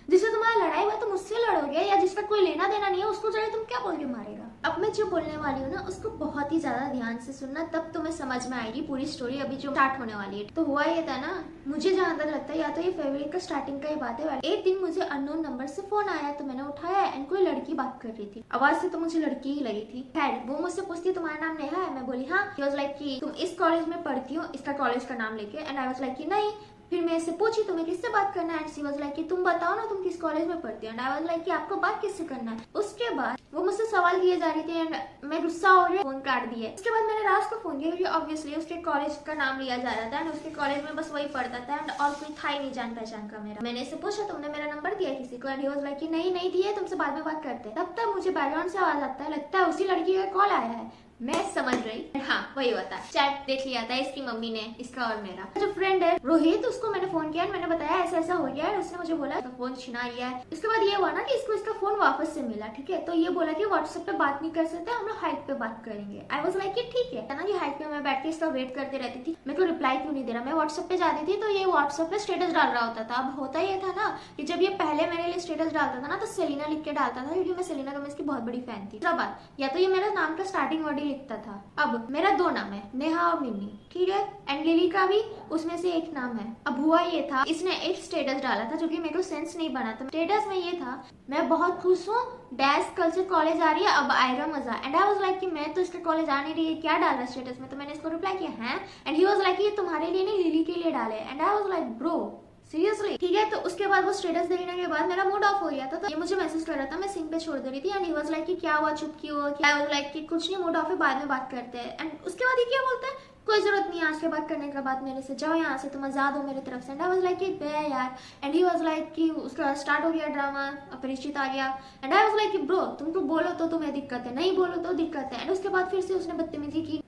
जिससे तुम्हारा लड़ाई हुआ तुम उससे लड़ोगे या जिसका कोई लेना देना नहीं है उसको जाके तुम क्या बोल के मारेगा। अब मैं जो बोलने वाली हूँ ना उसको बहुत ही ज्यादा ध्यान से सुनना, तब तुम्हें समझ में आएगी पूरी स्टोरी अभी जो स्टार्ट होने वाली है। तो हुआ ये था ना, मुझे जहां तक लगता है या तो ये फरवरी का स्टार्टिंग का ही बात है। एक दिन मुझे अननोन नंबर से फोन आया तो मैंने उठाया एंड कोई लड़की बात कर रही थी, आवाज से तो मुझे लड़की ही लगी थी। खैर वो मुझसे पूछती तुम्हारा नाम नेहा है? मैं बोली हाँ। ही वाज लाइक कि तुम इस कॉलेज में पढ़ती हो, इसका कॉलेज का नाम लेके। एंड आई वाज लाइक कि नहीं। फिर मैं इससे पूछी तुम्हें किससे बात करना है? एंड शी वाज लाइक कि तुम बताओ ना तुम किस कॉलेज में पढ़ती हो। एंड आई वाज लाइक कि आपको बात किससे करना है? उसके बाद वो मुझसे सवाल किए जा रही थी एंड मैं गुस्सा हो गया, फोन काट दिया। उसके बाद मैंने राज को फोन किया क्योंकि ऑब्वियसली उसके कॉलेज का नाम लिया जा रहा था एंड उसके कॉलेज में बस वही पढ़ता था एंड और कोई था ही नहीं जान पहचान का मेरा। मैंने इससे पूछा तुमने मेरा नंबर दिया किसी को? एंड ही वाज लाइक कि नहीं दिया, तुमसे बाद में बात करते हैं। तब तक मुझे बैकग्राउंड से आवाज आता है, लगता है उसी लड़की का कॉल आया है। मैं समझ रही हाँ वही होता है, चैट देख लिया था इसकी मम्मी ने, इसका और मेरा। जो फ्रेंड है रोहित, उसको मैंने फोन किया, मैंने बताया ऐसा ऐसा हो गया है, उसने मुझे बोला फोन छिना लिया है। उसके बाद ये हुआ ना कि इसको इसका फोन वापस से मिला, ठीक है, तो ये बोला कि व्हाट्सएप पे बात नहीं कर सकते, हम लोग हाइट पे बात करेंगे। आई वाज लाइक कि ठीक है ना, कि हाइट पे मैं बैठ के इसका वेट करते रहती थी, मेरे को रिप्लाई क्यों नहीं दे रहा। मैं व्हाट्सएप पे जाती थी तो ये व्हाट्सएप पे स्टेटस डाल रहा होता था। अब होता ये था ना कि जब ये पहले मेरे लिए स्टेटस डालता था ना तो सेलिना लिख के डालता था क्योंकि मैं सेलिना गोमेज की बहुत बड़ी फैन थी। बात या तो ये मेरा नाम का स्टार्टिंग वर्ड ही लिखता था। अब मेरा दो नाम है, नेहा और मिन्नी, ठीक है, एंड लिली का भी उसमें से एक नाम है। अब हुआ ये था इसने एक स्टेटस डाला था जो कि मेरे को सेंस नहीं बना था। स्टेटस में ये था मैं बहुत खुश हूँ, डैश कल से कॉलेज आ रही है, अब आएगा मजा। एंड आई वाज लाइक कि मैं तो इसके कॉलेज आ नहीं रही है, क्या डाल रहा है स्टेटस में? तो मैंने इसको रिप्लाई किया है एंड ही वाज लाइक ये तुम्हारे लिए नहीं लिली के लिए डाले। And I was like bro seriously, ठीक है। तो उसके बाद वो स्टेटस देखने के बाद मेरा मूड ऑफ हो गया था, तो ये मुझे मैसेज कर रहा था, मैं सिंग पे छोड़ दे रही थी एंड ही वाज लाइक कि क्या हुआ, चुप क्यों हो? आई वाज लाइक कि कुछ नहीं, मूड ऑफ है, बाद में बात करते हैं। एंड उसके बाद ये क्या बोलता है, कोई जरूरत नहीं है आज के बात करने का, बात मेरे से, जाओ यहाँ से, तुम आजाद हो मेरी तरफ से। एंड आई वाज लाइक कि बे यार। एंड ही वाज लाइक कि उसका स्टार्ट हो गया ड्रामा, अपरिचित आ गया। एंड आई वाज लाइक कि ब्रो तुमको बोलो तो तुम्हें दिक्कत है, नहीं बोलो तो दिक्कत है। एंड उसके बाद फिर से उसने बदतमीजी की।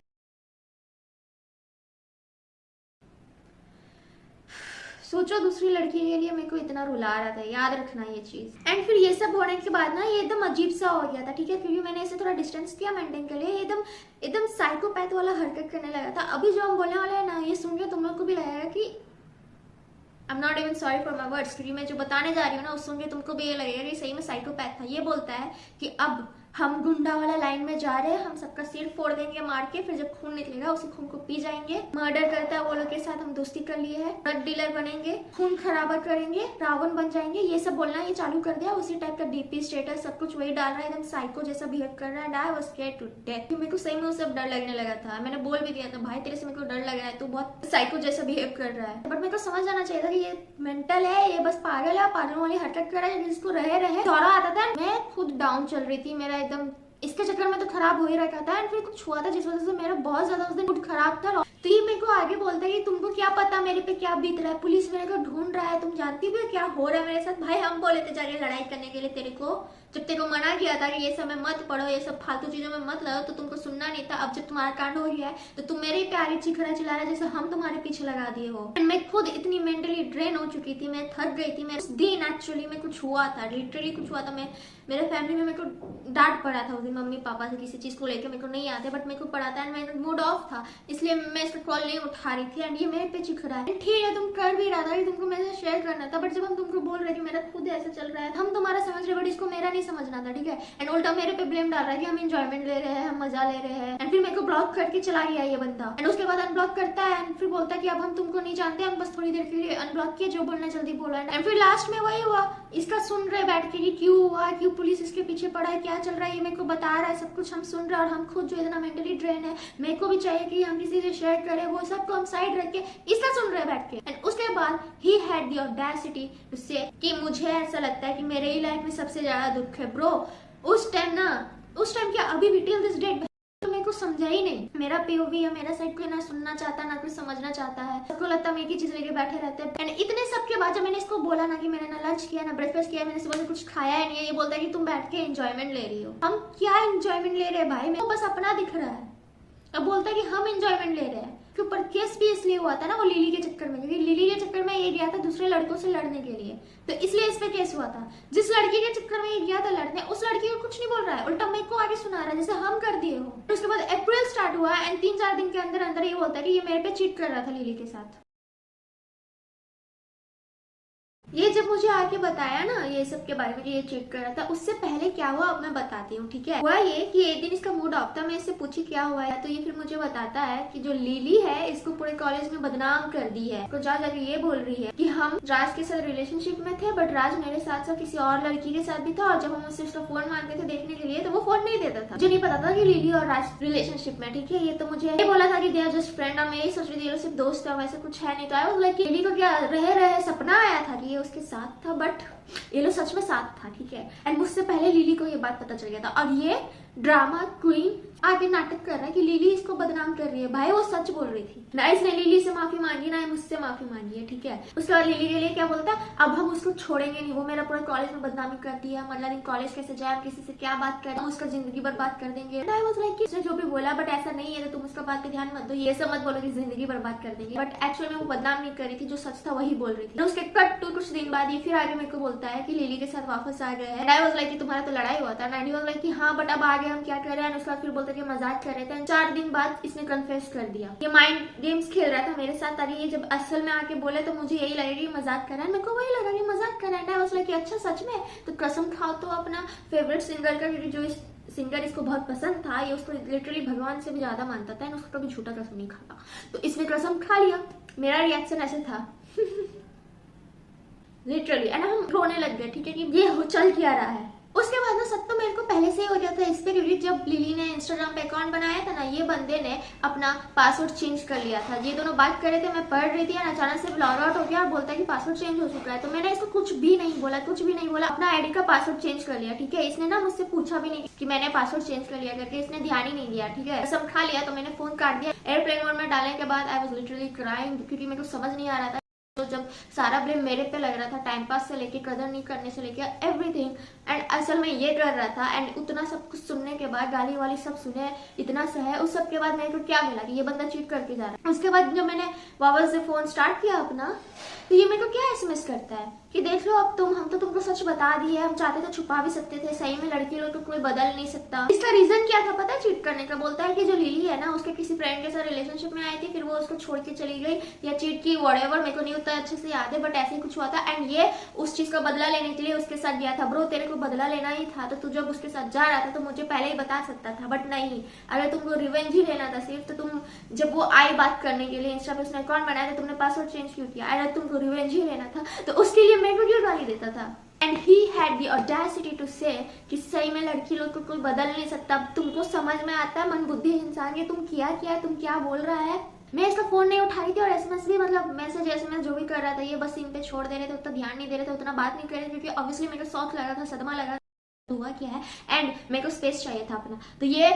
सोचो दूसरी लड़की के लिए मेरे को इतना रुला रहा था, याद रखना ये चीज। एंड फिर ये सब होने के बाद ना ये एकदम अजीब सा हो गया था, ठीक है, क्योंकि मैंने इसे थोड़ा डिस्टेंस दिया मेंटेन के लिए। एकदम साइकोपैथ वाला हरकत करने लगा था। अभी जो हम बोलने वाले हैं ना ये सुन के तुम लोग को भी लगेगा कि I am not even sorry for my words, क्योंकि मैं जो बताने जा रही हूँ ना उस सुन के तुमको भी ये लगेगा कि सही में साइकोपैथ था। ये बोलता है कि अब हम गुंडा वाला लाइन में जा रहे हैं, हम सबका सिर फोड़ देंगे मार के, फिर जब खून निकलेगा उसी खून को पी जाएंगे। मर्डर करता है वो लोग के साथ हम दोस्ती कर लिए है, ड्रग डीलर बनेंगे, खून खराबा करेंगे, रावण बन जाएंगे, ये सब बोलना ये चालू कर दिया। उसी टाइप का डीपी स्टेटस सब कुछ वही डाल रहा है, एकदम साइको जैसा बिहेव कर रहा है। And I was scared to death. मेरे को सही में उससे डर लगने लगा था। मैंने बोल भी दिया था भाई तेरे से मेरे को डर लग रहा है, तू बहुत साइको जैसा बिहेव कर रहा है। बट मेरे को समझ जाना चाहिए था कि ये मेंटल है, ये बस पागल है, पागल वाली हरकत कर रहा है, जिसको रहे दौरा आता था। मैं खुद डाउन चल रही थी, मेरा एकदम इसके चक्कर में तो खराब हो ही रखा था एंड फिर कुछ हुआ था जिस वजह से मेरा बहुत ज्यादा उस दिन मूड खराब था। तो ये मेरे को आगे बोलता है कि तुमको क्या पता मेरे पे क्या बीत रहा है, पुलिस मेरे को ढूंढ रहा है, तुम जानती भी हो क्या हो रहा है मेरे साथ। भाई हम बोले थे जाके लड़ाई करने के लिए तेरे को, जब तेरे को मना किया था कि ये सब में मत पढ़ो, ये सब फालतू चीजों में मत लगो, तो तुमको सुनना नहीं था। अब जब तुम्हारा कांड हो गया है तो तुम मेरे ही पे आगे चिखरा चिल्ला रहा है जैसे हम तुम्हारे पीछे लगा दिए हो। मैं खुद इतनी मेंटली ड्रेन हो चुकी थी, मैं थक गई थी। मैं उस दिन एक्चुअली में कुछ हुआ था, लिटरली कुछ हुआ था। मैं मेरे फैमिली में मेरे को डांट पड़ा था उस दिन मम्मी पापा से किसी चीज को लेकर, मेरे को नहीं आते बट मेरे को पड़ा था एंड मेरा मूड ऑफ था, इसलिए मैं इसका कॉल नहीं उठा रही थी एंड ये मेरे पे चिखरा है। ठीक है तुम कर भी रहा था कि तुमको मेरे से शेयर करना था, बट जब हम तुमको बोल रहे कि मेरा खुद ऐसा चल रहा है, हम तुम्हारा समझ रहे बट इसको मेरा नहीं समझना था, ठीक है। एंड उल्टा मेरे पे ब्लेम डाल रहा है कि हम एंजॉयमेंट ले रहे हैं, हम मजा ले रहे हैं। एंड फिर मेरे को ब्लॉक करके चला गया ये बंदा एंड उसके बाद अनब्लॉक करता है एंड फिर बोलता है कि अब हम तुमको नहीं जानते, हम बस थोड़ी देर के लिए अनब्लॉक किए, जो बोलना जल्दी बोला। एंड फिर लास्ट में वही हुआ, इसका सुन रहे बैठ के कि क्यों हुआ, क्यों पुलिस इसके पीछे पड़ा है, क्या चल रहा है, ये मेरे को बता रहा है, सब कुछ हम सुन रहे हैं। और हम खुद जो इतना मेंटली ड्रेन है, मेरे को भी चाहिए कि हम किसी से शेयर करें, वो सबको हम साइड रख के इसका सुन रहे बैठ के। एंड उसके बाद he had the audacity to say कि मुझे ऐसा लगता है कि मेरे ही लाइफ में सबसे ज्यादा दुख है। ब्रो उस टाइम क्या अभी भी टिल दिस डेट तो मेरे को समझा ही नहीं। मेरा पीओवी या मेरा साइड कोई ना सुनना चाहता ना कोई समझना चाहता है, सबको लगता है मैं की चीज लेके बैठे रहते हैं। एंड इतने सब के बाद जब मैंने इसको बोला ना कि मैंने ना लंच किया ना ब्रेकफास्ट किया, मैंने सुबह से कुछ खाया ही नहीं है, ये बोलता है कि तुम बैठ के एंजॉयमेंट ले रही हो। हम क्या एंजॉयमेंट ले रहे हैं भाई, मेरे को बस अपना दिख रहा है। अब बोलता है कि हम एंजॉयमेंट ले रहे हैं। के ऊपर केस भी इसलिए हुआ था ना वो लिली के चक्कर में, क्योंकि लिली के चक्कर में ये गया था दूसरे लड़कों से लड़ने के लिए, तो इसलिए इस पे केस हुआ था। जिस लड़की के चक्कर में ये गया था लड़ने, उस लड़की को कुछ नहीं बोल रहा है, उल्टा मेरे को आगे सुना रहा है जैसे हम कर दिए हो। उसके बाद अप्रैल स्टार्ट हुआ एंड 3-4 दिन के अंदर अंदर ये बोलता है कि ये मेरे पे चीट कर रहा था लिली के साथ। ये जब मुझे आके बताया ना ये सब के बारे में कि ये चीट कर रहा था, उससे पहले क्या हुआ अब मैं बताती हूँ, ठीक है। हुआ ये कि एक दिन इसका मूड ऑफ था, मैं इससे पूछी क्या हुआ है, तो ये फिर मुझे बताता है कि जो लिली है इसको पूरे कॉलेज में बदनाम कर दी है। तो जाके ये बोल रही है कि हम राज के साथ रिलेशनशिप में थे बट राज मेरे साथ साथ किसी और लड़की के साथ भी था, और जब हम उससे उसका फोन मांगते थे देखने के लिए तो वो फोन नहीं देता था। मुझे नहीं पता था कि लिली और राज रिलेशनशिप में, ठीक है। ये तो मुझे ये बोला था कि दे आर जस्ट फ्रेंड, और मैं यही सोच रही थी ये सिर्फ दोस्त है, वैसे कुछ है नहीं। तो आई वाज लाइक लिली को क्या रहे सपना आया था कि ये उसके साथ था, बट ये लोग सच में साथ था, ठीक है। एंड मुझसे पहले लिली को ये बात पता चल गया था, और ये ड्रामा क्वीन आगे नाटक कर रहा है कि लिली इसको बदनाम कर रही है। भाई वो सच बोल रही थी ना, इसने लिली से माफी मांगी ना मुझसे माफी मांगी है, ठीक है। उसके बाद लिली के लिए क्या बोलता है, अब हम उसको छोड़ेंगे नहीं, वो मेरा पूरा कॉलेज में बदनामी कर दिया, मतलब दिन कॉलेज कैसे जाए, किसी से क्या बात करें, हम उसका जिंदगी बर्बाद कर देंगे। आई वाज लाइक उसने जो भी बोला बट ऐसा नहीं है, तो तुम उसका बात पे ध्यान मत दो, ये सब मत बोलो कि जिंदगी बर्बाद कर देंगे। बट एक्चुअल में वो बदनाम नहीं कर रही थी, जो सच था वही बोल रही थी। उसके कट टू कुछ दिन बाद ये फिर आगे मेरे को बोलता है कि लिली के साथ वापस आ गए हैं। आई वाज लाइक तुम्हारा तो लड़ाई हुआ था, आई वाज लाइक कि हाँ बट अब आगे हम क्या कर रहे हैं। उसके बाद फिर बोलते कि मजाक कर रहे थे। 4 दिन बाद इसने कन्फेस कर दिया, ये माइंड गेम्स खेल रहा था मेरे साथ, ताकि ये जब असल में आके बोले तो मुझे यही लगेगा कि मजाक कर रहा है। मेरे को वही लगा कि मजाक कर रहा है। आई वाज लाइक अच्छा सच में, तो कसम खाओ तो अपना फेवरेट सिंगर का, क्योंकि जो इस सिंगर इसको बहुत पसंद था, ये उसको लिटरली भगवान से भी ज्यादा मानता था, उसको कभी झूठा कसम नहीं खाता, तो इसने कसम खा लिया। मेरा रिएक्शन ऐसे था लिटरली, एंड हम रोने लग गए, ठीक है, कि ये चल क्या रहा है। उसके बाद ना सब तो मेरे को पहले से ही हो गया था इस पे, क्योंकि जब लिली ने इंस्टाग्राम पे अकाउंट बनाया था ना, ये बंदे ने अपना पासवर्ड चेंज कर लिया था। ये दोनों बात कर रहे थे, मैं पढ़ रही थी और अचानक से लॉग आउट हो गया और बोलता है कि पासवर्ड चेंज हो चुका है। तो मैंने इसको कुछ भी नहीं बोला, अपना आईडी का पासवर्ड चेंज कर लिया, ठीक है। इसने ना मुझसे पूछा भी नहीं कि मैंने पासवर्ड चेंज कर लिया करके, इसने ध्यान ही नहीं दिया, ठीक है। कसम खा लिया, तो मैंने फोन काट दिया। एयरप्लेन मोड में डालने के बाद आई वाज लिटरली क्राइंग, क्योंकि मेरे को समझ नहीं आ रहा था। तो जब सारा ब्लेम मेरे पे लग रहा था, टाइम पास से लेके कदर नहीं करने से लेके एवरीथिंग, एंड असल में ये कर रहा था। एंड उतना सब कुछ सुनने के बाद, गाली वाली सब सुने, इतना सहे, उस सब के बाद मेरे को क्या मिला कि ये बंदा चीट करके जा रहा है। उसके बाद जब मैंने वापस से फोन स्टार्ट किया अपना, तो ये मेरे को क्या एसएमएस करता है कि देख लो अब हम तो तुमको सच बता दिए, हम चाहते तो छुपा भी सकते थे, सही में लड़की लोग तो कोई बदल नहीं सकता। इसका रीजन क्या था पता है चीट करने का? बोलता है कि जो लिली है ना, उसके किसी फ्रेंड के साथ रिलेशनशिप में आई थी, फिर वो उसको छोड़ के चली गई या चीट की, व्हाटएवर, मेरे को नहीं उतना अच्छे से याद है, बट ऐसे कुछ हुआ था। एंड ये उस चीज का बदला लेने के लिए उसके साथ गया था। ब्रो तेरे को बदला लेना ही था तो तू जब उसके साथ जा रहा था तो मुझे पहले ही बता सकता था, बट नहीं, अगर तुमको रिवेंज ही लेना था सिर्फ, तो तुम जब वो आई बात करने के लिए इंस्टा पे उसने अकाउंट बनाया था, तुमने पासवर्ड चेंज क्यों किया? अगर तुमको रिवेंज ही लेना था तो उसके लिए मेरे को क्यों गाली देता था? And he had the audacity to say कि सही में लड़की लोग को कोई बदल नहीं सकता। तुमको समझ में आता है मन बुद्धि इंसान, ये तुम किया तुम क्या बोल रहा है? मैं इसका फोन नहीं उठा रही थी और एसएमएस भी, मतलब मैसेज एसएमएस जो भी कर रहा था ये बस इन पे छोड़ दे रहे थे, उतना ध्यान नहीं दे रहे थे, उतना बात नहीं कर रहे थे, क्योंकि ऑब्वियसली मेरे को शौक लगा था, सदमा लगा। हुआ क्या है, एंड मेरे को स्पेस चाहिए था अपना। तो ये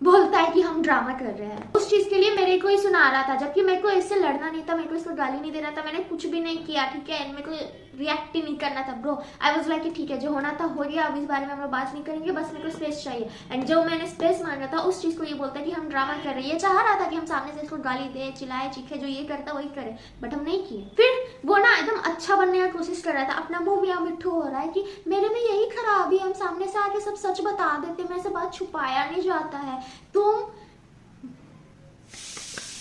बोलता है कि हम ड्रामा कर रहे हैं। उस चीज के लिए मेरे को ही सुना रहा था, जबकि मेरे को इससे लड़ना नहीं था, मेरे को इसको गाली नहीं देना था, मैंने कुछ भी नहीं किया, ठीक है, मेरे को रिएक्ट ही नहीं करना था ब्रो। आई वाज लाइक ठीक है, जो होना था हो गया, अब इस बारे में हम लोग बात नहीं करेंगे, बस मेरे को स्पेस चाहिए। एंड जब मैंने स्पेस मांगा था उस चीज को ये बोलता है कि हम ड्रामा कर रहे हैं। ये चाह रहा था कि हम सामने से इसको गाली दे, चिल्लाए, चीखे, जो ये करता वही करे, बट हम नहीं किए। फिर वो ना एकदम अच्छा बनने की कोशिश कर रहा था, अपना मुंह भी मिट्ठू हो रहा है कि मेरे में यही खराबी है, हम सामने से आके सब सच बता देते, मेरे से बात छुपाया नहीं जाता है। तुम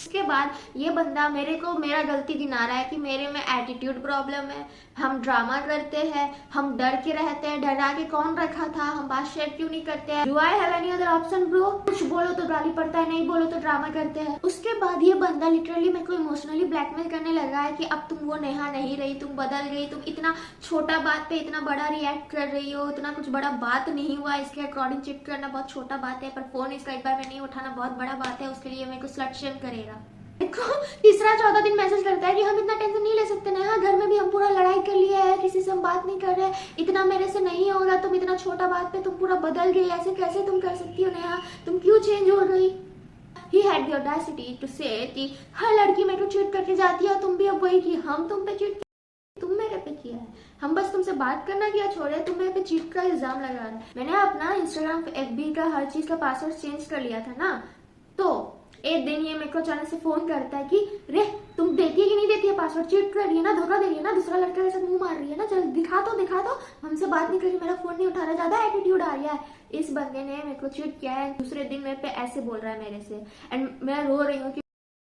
उसके बाद ये बंदा मेरे को मेरा गलती गिना रहा है कि मेरे में एटीट्यूड प्रॉब्लम है, हम ड्रामा करते हैं, हम डर के रहते हैं, डरा के कौन रखा था, हम बात शेयर क्यों नहीं करते हैं, do I have any other option bro, कुछ बोलो तो गाली पड़ता है, नहीं बोलो तो ड्रामा करते हैं। उसके बाद ये बंदा लिटरली मेरे को इमोशनली ब्लैकमेल करने लगा है कि अब तुम वो नेहा नहीं रही, तुम बदल गई, तुम इतना छोटा बात पे इतना बड़ा रिएक्ट कर रही हो, इतना कुछ बड़ा बात नहीं हुआ, इसके अकॉर्डिंग चिट करना बहुत छोटा बात है, पर फोन इसका एक बार में नहीं उठाना बहुत बड़ा बात है, उसके लिए मेरे को स्लट शेम करेगा। तीसरा चौथा दिन मैसेज करता है कि हम इतना टेंशन नहीं ले सकते नेहा, घर में भी हम पूरा लड़ाई कर लिया है, किसी से हम बात नहीं कर रहे, इतना मेरे से नहीं होगा, तुम इतना छोटा बात पे तुम पूरा बदल गई, ऐसे कैसे तुम कर सकती हो नेहा, तुम क्यों चेंज हो गई। He had the audacity to say कि हर लड़की मेरे को चीट करके जाती है, तुम भी अब वही की, हम तुम पे चीट, तुम मेरे पे किया है, हम बस तुमसे बात करना किया छोड़े, तुम मेरे पे चीट का इल्जाम लगा रहे। मैंने अपना इंस्टाग्राम FB का हर चीज का पासवर्ड चेंज कर लिया था ना, तो एक दिन ये मेरे को अचानक से फोन करता है कि रे तुम देती है कि नहीं देती है पासवर्ड, चीट कर रही है ना, धोखा दे रही है ना, दूसरा लड़का के साथ मुंह मार रही है ना, चल दिखा दो, हमसे बात नहीं कर रही, मेरा फोन नहीं उठा रहा, ज्यादा एटीट्यूड आ रहा है। इस बंदे ने मेरे को चीट किया है, दूसरे दिन मेरे पे ऐसे बोल रहा है मेरे से, एंड मैं रो रही हूँ कि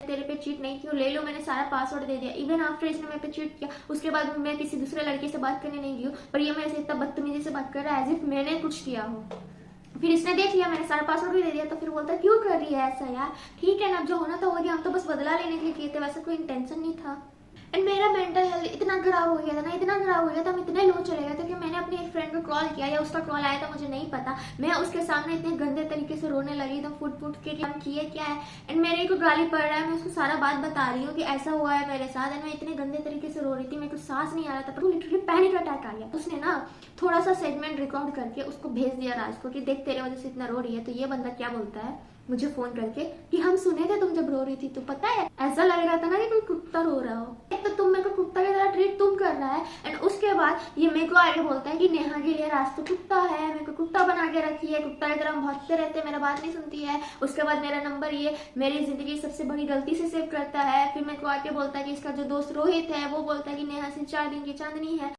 तेरे पे चीट नहीं क्यों, ले लो, मैंने सारा पासवर्ड दे दिया। इवन आफ्टर इसने मेरे पे चीट किया, उसके बाद मैं किसी दूसरे लड़के से बात करने नहीं गई, पर ये मेरे से इतना बदतमीजी से बात कर रहा है एज इफ मैंने कुछ किया हो। फिर इसने देख लिया मैंने सारा पासवर्ड भी दे दिया, तो फिर बोलता क्यों कर रही है ऐसा यार, ठीक है ना, अब जो होना था हो गया, हम तो बस बदला लेने के लिए किए थे, वैसे कोई इंटेंशन नहीं था। एंड मेरा मेंटल हेल्थ इतना खराब हो गया था ना, इतना खराब हो गया था, हम इतने लो चले गए थे कि मैंने अपनी एक फ्रेंड को कॉल किया, या उसका कॉल आया था मुझे नहीं पता, मैं उसके सामने इतने गंदे तरीके से रोने लगी एकदम फुट के कि हम किए क्या है, एंड मेरे को गाली पड़ रहा है, मैं उसको सारा बात बता रही हूँ कि ऐसा हुआ है मेरे साथ, एंड मैं इतने गंदे तरीके से रो रही थी, मेरे को सांस नहीं आ रहा था, पर लिटरली पैनिक अटैक आ गया। उसने ना थोड़ा सा सेगमेंट रिकॉर्ड करके उसको भेज दिया राज को कि देख तेरे वजह से इतना रो रही है। तो ये बंदा क्या बोलता है मुझे फोन करके कि हम सुने थे तुम जब रो रही थी, तो पता है ऐसा लग रहा था ना कि कोई कुत्ता रो रहा हो, एक तो तुम मेरे को कुत्ता की तरह ट्रीट तुम कर रहा है, एंड उसके बाद ये मेरे को आगे बोलता है कि नेहा के लिए राज तो कुत्ता है, मेरे को कुत्ता बना के रखी है, कुत्ता की तरह भागते रहते, मेरा बात नहीं सुनती है, उसके बाद मेरा नंबर ये मेरी जिंदगी सबसे बड़ी गलती से सेव करता है। फिर मेरे को आके बोलता है कि इसका जो दोस्त रोहित है वो बोलता है कि नेहा सिर्फ 4 दिन की चांदनी है,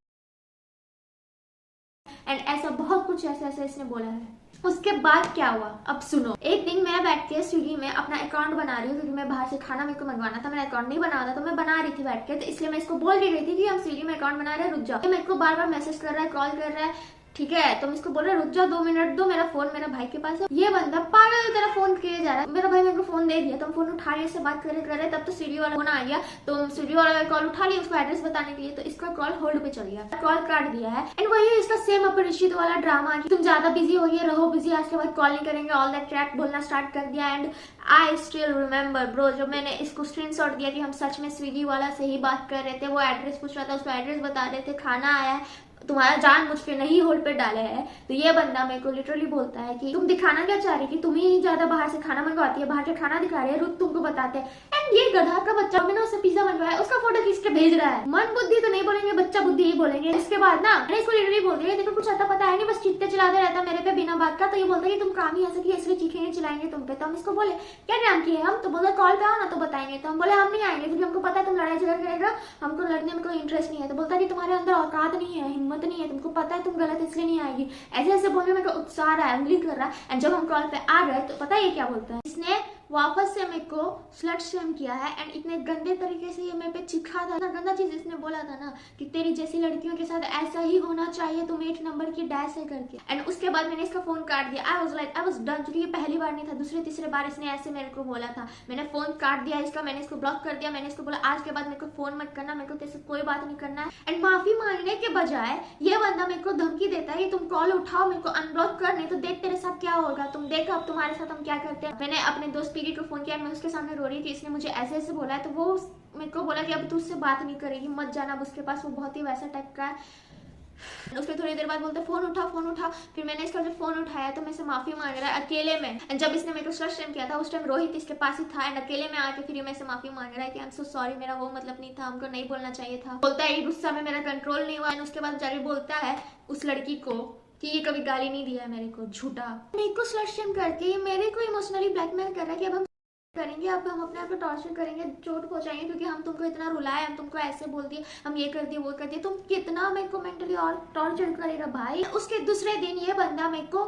एंड ऐसा बहुत कुछ ऐसा इसने बोला है। उसके बाद क्या हुआ अब सुनो। एक दिन मैं बैठ के स्विगी में अपना अकाउंट बना रही हूँ, क्योंकि मैं बाहर से खाना मेरे को मंगवाना था, मेरा अकाउंट नहीं बना था, तो मैं बना रही थी बैठ के, तो इसलिए मैं इसको बोल भी रही थी कि हम स्विगी में अकाउंट बना रहे हैं, रुक जाओ। मेरे को बार बार मैसेज कर रहा है, कॉल कर रहा है, ठीक है, तो मैं इसको बोल रहा रुक जाओ 2 मिनट दो, मेरा फोन मेरा भाई के पास है। ये बंदा पागल की तरह फोन किए जा रहा है, मेरा भाई मेरे को फोन दे दिया, तो हम फोन उठा रहे से बात कर रहे, तब तो स्विगी वाला फोन आ गया, तो स्विगी वाला कॉल उठा लिया उसको एड्रेस बताने के लिए, तो इसका कॉल होल्ड पे चल गया, कॉल काट दिया है। एंड वही इसका सेम अपरिचित वाला ड्रामा कि तुम ज्यादा बिजी हो गए, रहो बिजी, आज के बाद कॉल नहीं करेंगे, ऑल दैट क्रैप बोलना स्टार्ट कर दिया। And I still remember bro, जब मैंने इसको स्क्रीनशॉट दिया कि हम सच में स्विगी वाला से ही बात कर रहे थे, वो एड्रेस पूछ रहा था, उसको एड्रेस बता रहे थे, खाना आया है, तुम्हारा जान मुझ पे नहीं होल्ड पे डाले है, तो ये बंदा मेरे को लिटरली बोलता है कि तुम दिखाना क्या चाह रही कि तुम ही ज्यादा बाहर से खाना मंगवाती है, बाहर के खाना दिखा रही है, रुक तुमको बताते हैं। एंड ये गधा का बच्चा, मैंने उससे पिज्जा मंगवाया, उसका फोटो खींच के भेज रहा है, मन बुद्धि तो नहीं बोलेंगे, बच्चा बुद्धि ही बोलेंगे। इसके बाद ना मैंने इसको लिटरली बोल दिया देखो कुछ आता पता है नहीं, बस चित्ते चिल्लाते रहता मेरे पे बिना बात का। तो ये बोलता है कि तुम काम ही ऐसा किया इसलिए चीखेंगे चिल्लाएंगे तुम पे। तो हम इसको बोले क्या नाम की है हम, तो बोला कॉल पे आओ ना तो बताएंगे। तो हम बोले हम नहीं आएंगे क्योंकि हमको पता है तुम लड़ाई झगड़ करेगा, हमको लड़ने में कोई इंटरेस्ट नहीं है। तो बोलता है कि तुम्हारे अंदर औकात नहीं है, हिम्मत नहीं है, तुमको पता है तुम गलत इसलिए नहीं आएगी। ऐसे ऐसे बोलने में उत्साह रहा है, उंगली कर रहा है। एंड जब हम कॉल पे आ गए तो पता है ये क्या बोलता है, इसने वापस से मेरे को स्लट शेम किया है एंड इतने गंदे तरीके से ये मेरे पे चिखा था ना, गंदा चीज इसने बोला था ना कि तेरी जैसी लड़कियों के साथ ऐसा ही होना चाहिए, तुम 8 नंबर की डैश है करके। एंड उसके बाद मैंने इसका फोन काट दिया। आई वाज डन, क्योंकि ये पहली बार नहीं था, दूसरे तीसरे बार इसने ऐसे मेरे को बोला था। मैंने फोन काट दिया इसका, मैंने इसको ब्लॉक कर दिया। मैंने इसको बोला आज के बाद मेरे को फोन मत करना, मेरे को तेरे से कोई बात नहीं करना है। एंड माफी मांगने के बजाय ये बंदा मेरे को धमकी देता है कि तुम कॉल उठाओ, मेरे को अनब्लॉक कर, नहीं तो देख तेरे साथ क्या होगा, तुम देख अब तुम्हारे साथ हम क्या करते हैं। मैंने अपने दोस्त पीरी को फोन किया, मैं उसके सामने रो रही थी, इसने मुझे ऐसे ऐसे बोला है। तो वो मेरे को बोला कि अब तू उससे बात नहीं करेगी, मत जाना अब उसके पास, वो बहुत ही वैसा टाइप का है। उसके थोड़ी देर बाद बोलते फोन उठा फोन उठा। फिर मैंने इसका जब फोन उठाया तो मेरे से माफी मांग रहा है अकेले में। एंड जब इसने मेरे को स्लश टाइम किया था उस टाइम रोहित इसके पास ही था, एंड अकेले में आके फिर ये मेरे से माफी मांग रहा है कि आई एम सो सॉरी, मेरा वो मतलब नहीं था, हमको नहीं बोलना चाहिए था। बोलता है गुस्सा में मेरा कंट्रोल नहीं हुआ। एंड उसके बाद जाके बोलता है उस लड़की को कि ये कभी गाली नहीं दिया है मेरे को, झूठा। मेरे को स्लश टाइम करके ये मेरे को इमोशनली ब्लैकमेल कर रहा है कि अब हम करेंगे, अब हम अपने आप को टॉर्चर करेंगे, चोट पहुंचाएंगे, क्योंकि हम तुमको इतना रुलाए, हम तुमको ऐसे बोल दिए, हम ये कर दिए वो कर दिए, तुम कितना मेरे को मेंटली और टॉर्चर करेगा भाई। उसके दूसरे दिन ये बंदा मेरे को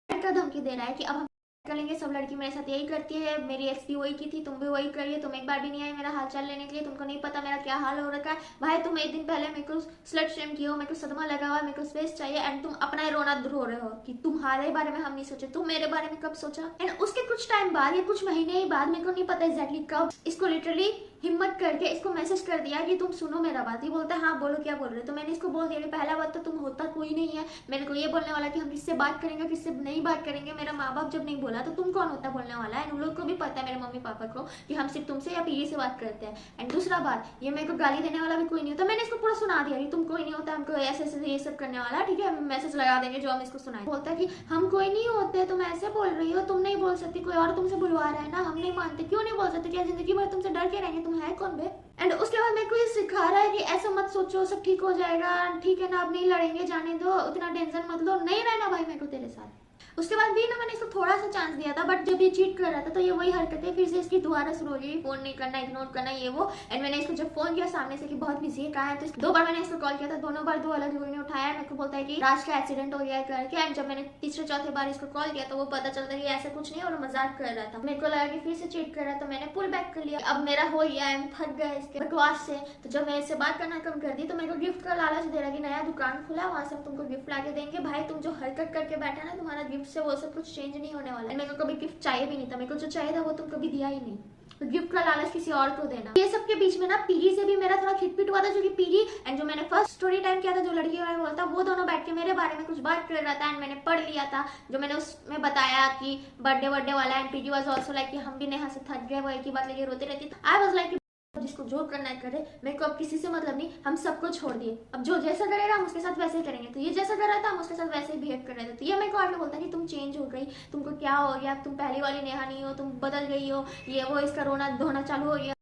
का धमकी दे रहा है कि अब हम करेंगे, सब लड़की मेरे साथ यही करती है, मेरी एक्स भी वही की थी, तुम भी वही करिए, तुम एक बार भी नहीं आई मेरा हाल चाल लेने के लिए, तुमको नहीं पता मेरा क्या हाल हो रखा है। भाई तुम एक दिन पहले मेरे को स्लट शेम किए हो, मेरे को सदमा लगा हुआ है, मेरे को स्पेस चाहिए, एंड तुम अपना ही रोना रो रहे हो कि तुम्हारे बारे में हम नहीं सोचे, तुम मेरे बारे में कब सोचा। एंड उसके कुछ टाइम बाद या कुछ महीने ही बाद, मेरे को नहीं पता एग्जैक्टली कब, इसको लिटरली हिम्मत करके इसको मैसेज कर दिया कि तुम सुनो मेरा बात। ये बोलता है हाँ बोलो क्या बोल रहे हो। तो मैंने इसको बोल दिया कि पहला बात तो तुम होता कोई नहीं है, मेरे को ये बोलने वाला कि हम किससे बात करेंगे किससे नहीं बात करेंगे, मेरा माँ बाप जब नहीं बोला तो तुम कौन होता बोलने वाला है। उन लोग को भी पता है मेरे मम्मी पापा को कि हम सिर्फ तुमसे या पीढ़ी से बात करते हैं। एंड दूसरा बात, ये मेरे को गाली देने वाला भी कोई नहीं होता। मैंने इसको पूरा सुना दिया कि तुम कोई नहीं होता, हमको ऐसे ऐसे ये सब करने वाला, ठीक है, मैसेज लगा देंगे जो हम इसको सुनाए। बोलता है कि हम कोई नहीं होते, तुम ऐसे बोल रही हो, तुम नहीं बोल सकती, कोई और तुमसे बुलवा रहा है ना, हम नहीं मानते, क्यों नहीं बोल सकते, क्या जिंदगी भर तुमसे डर के रहेंगे, तुम है कौन बे। एंड उसके बाद मेरे को ये सिखा रहा है कि ऐसा मत सोचो, सब ठीक हो जाएगा, ठीक है ना, अब नहीं लड़ेंगे, जाने दो, उतना टेंशन मत लो, नहीं रहना भाई मेरे को तेरे साथ। उसके बाद भी ना मैंने इसको थोड़ा सा चांस दिया था, बट जब ये चीट कर रहा था तो ये वही हरकतें फिर से इसकी दोबारा शुरू हो गई, फोन नहीं करना, इग्नोर करना, ये वो। एंड मैंने इसको जब फोन किया सामने से कि बहुत बिजी है, कहाँ है, तो 2 बार मैंने इसको कॉल किया था, दोनों बार 2 अलग लोगों ने उठाया। मेरे को बोलता है कि राज का एक्सीडेंट हो गया है करके। एंड जब मैंने तीसरे चौथे बार इसको कॉल किया तो वो पता चलता है कि ऐसा कुछ नहीं, और मजाक कर रहा था। मेरे को लगा कि फिर से चीट कर रहा है, तो मैंने पुल बैक कर लिया। अब मेरा हो गया है, थक गया इसके बकवास से। तो जब मैं इससे बात करना कम कर दी तो मेरे को गिफ्ट का लालच दे रहा कि नया दुकान खुला, वहां से हम तुमको गिफ्ट ला के देंगे। भाई तुम जो हरकत करके बैठा ना, तुम्हारा गिफ्ट से वो सब कुछ चेंज नहीं होने वाला है। मेरे को कभी गिफ्ट चाहिए भी नहीं था, मेरे को जो चाहिए था वो तुम कभी दिया ही नहीं, तो गिफ्ट का लालच किसी और को देना। ये सब के बीच में ना पीरी से भी मेरा थोड़ा खिटपिट हुआ था, जो कि पीरी एंड जो मैंने फर्स्ट स्टोरी टाइम किया था जो लड़की वाला बोला था, वो दोनों बैठ के मेरे बारे में कुछ बात कर रहा था। एंड मैंने पढ़ लिया था जो मैंने उसमें बताया कि बर्थडे वाला। And Perry was also like कि हम भी नेहा से थक गए, वो एक ही बात लेके रोती रहती थी। आई वाज लाइक जिसको जो करना है करे, मेरे को अब किसी से मतलब नहीं, हम सबको छोड़ दिए, अब जो जैसा करेगा हम उसके साथ वैसे ही करेंगे। तो ये जैसा कर रहा था हम उसके साथ वैसे ही बिहेव कर रहे थे। तो ये मेरे को आके बोलता है कि तुम चेंज हो गई, तुमको क्या हो गया, तुम पहली वाली नेहा नहीं हो, तुम बदल गई हो, ये वो, इसका रोना धोना चालू हो गया।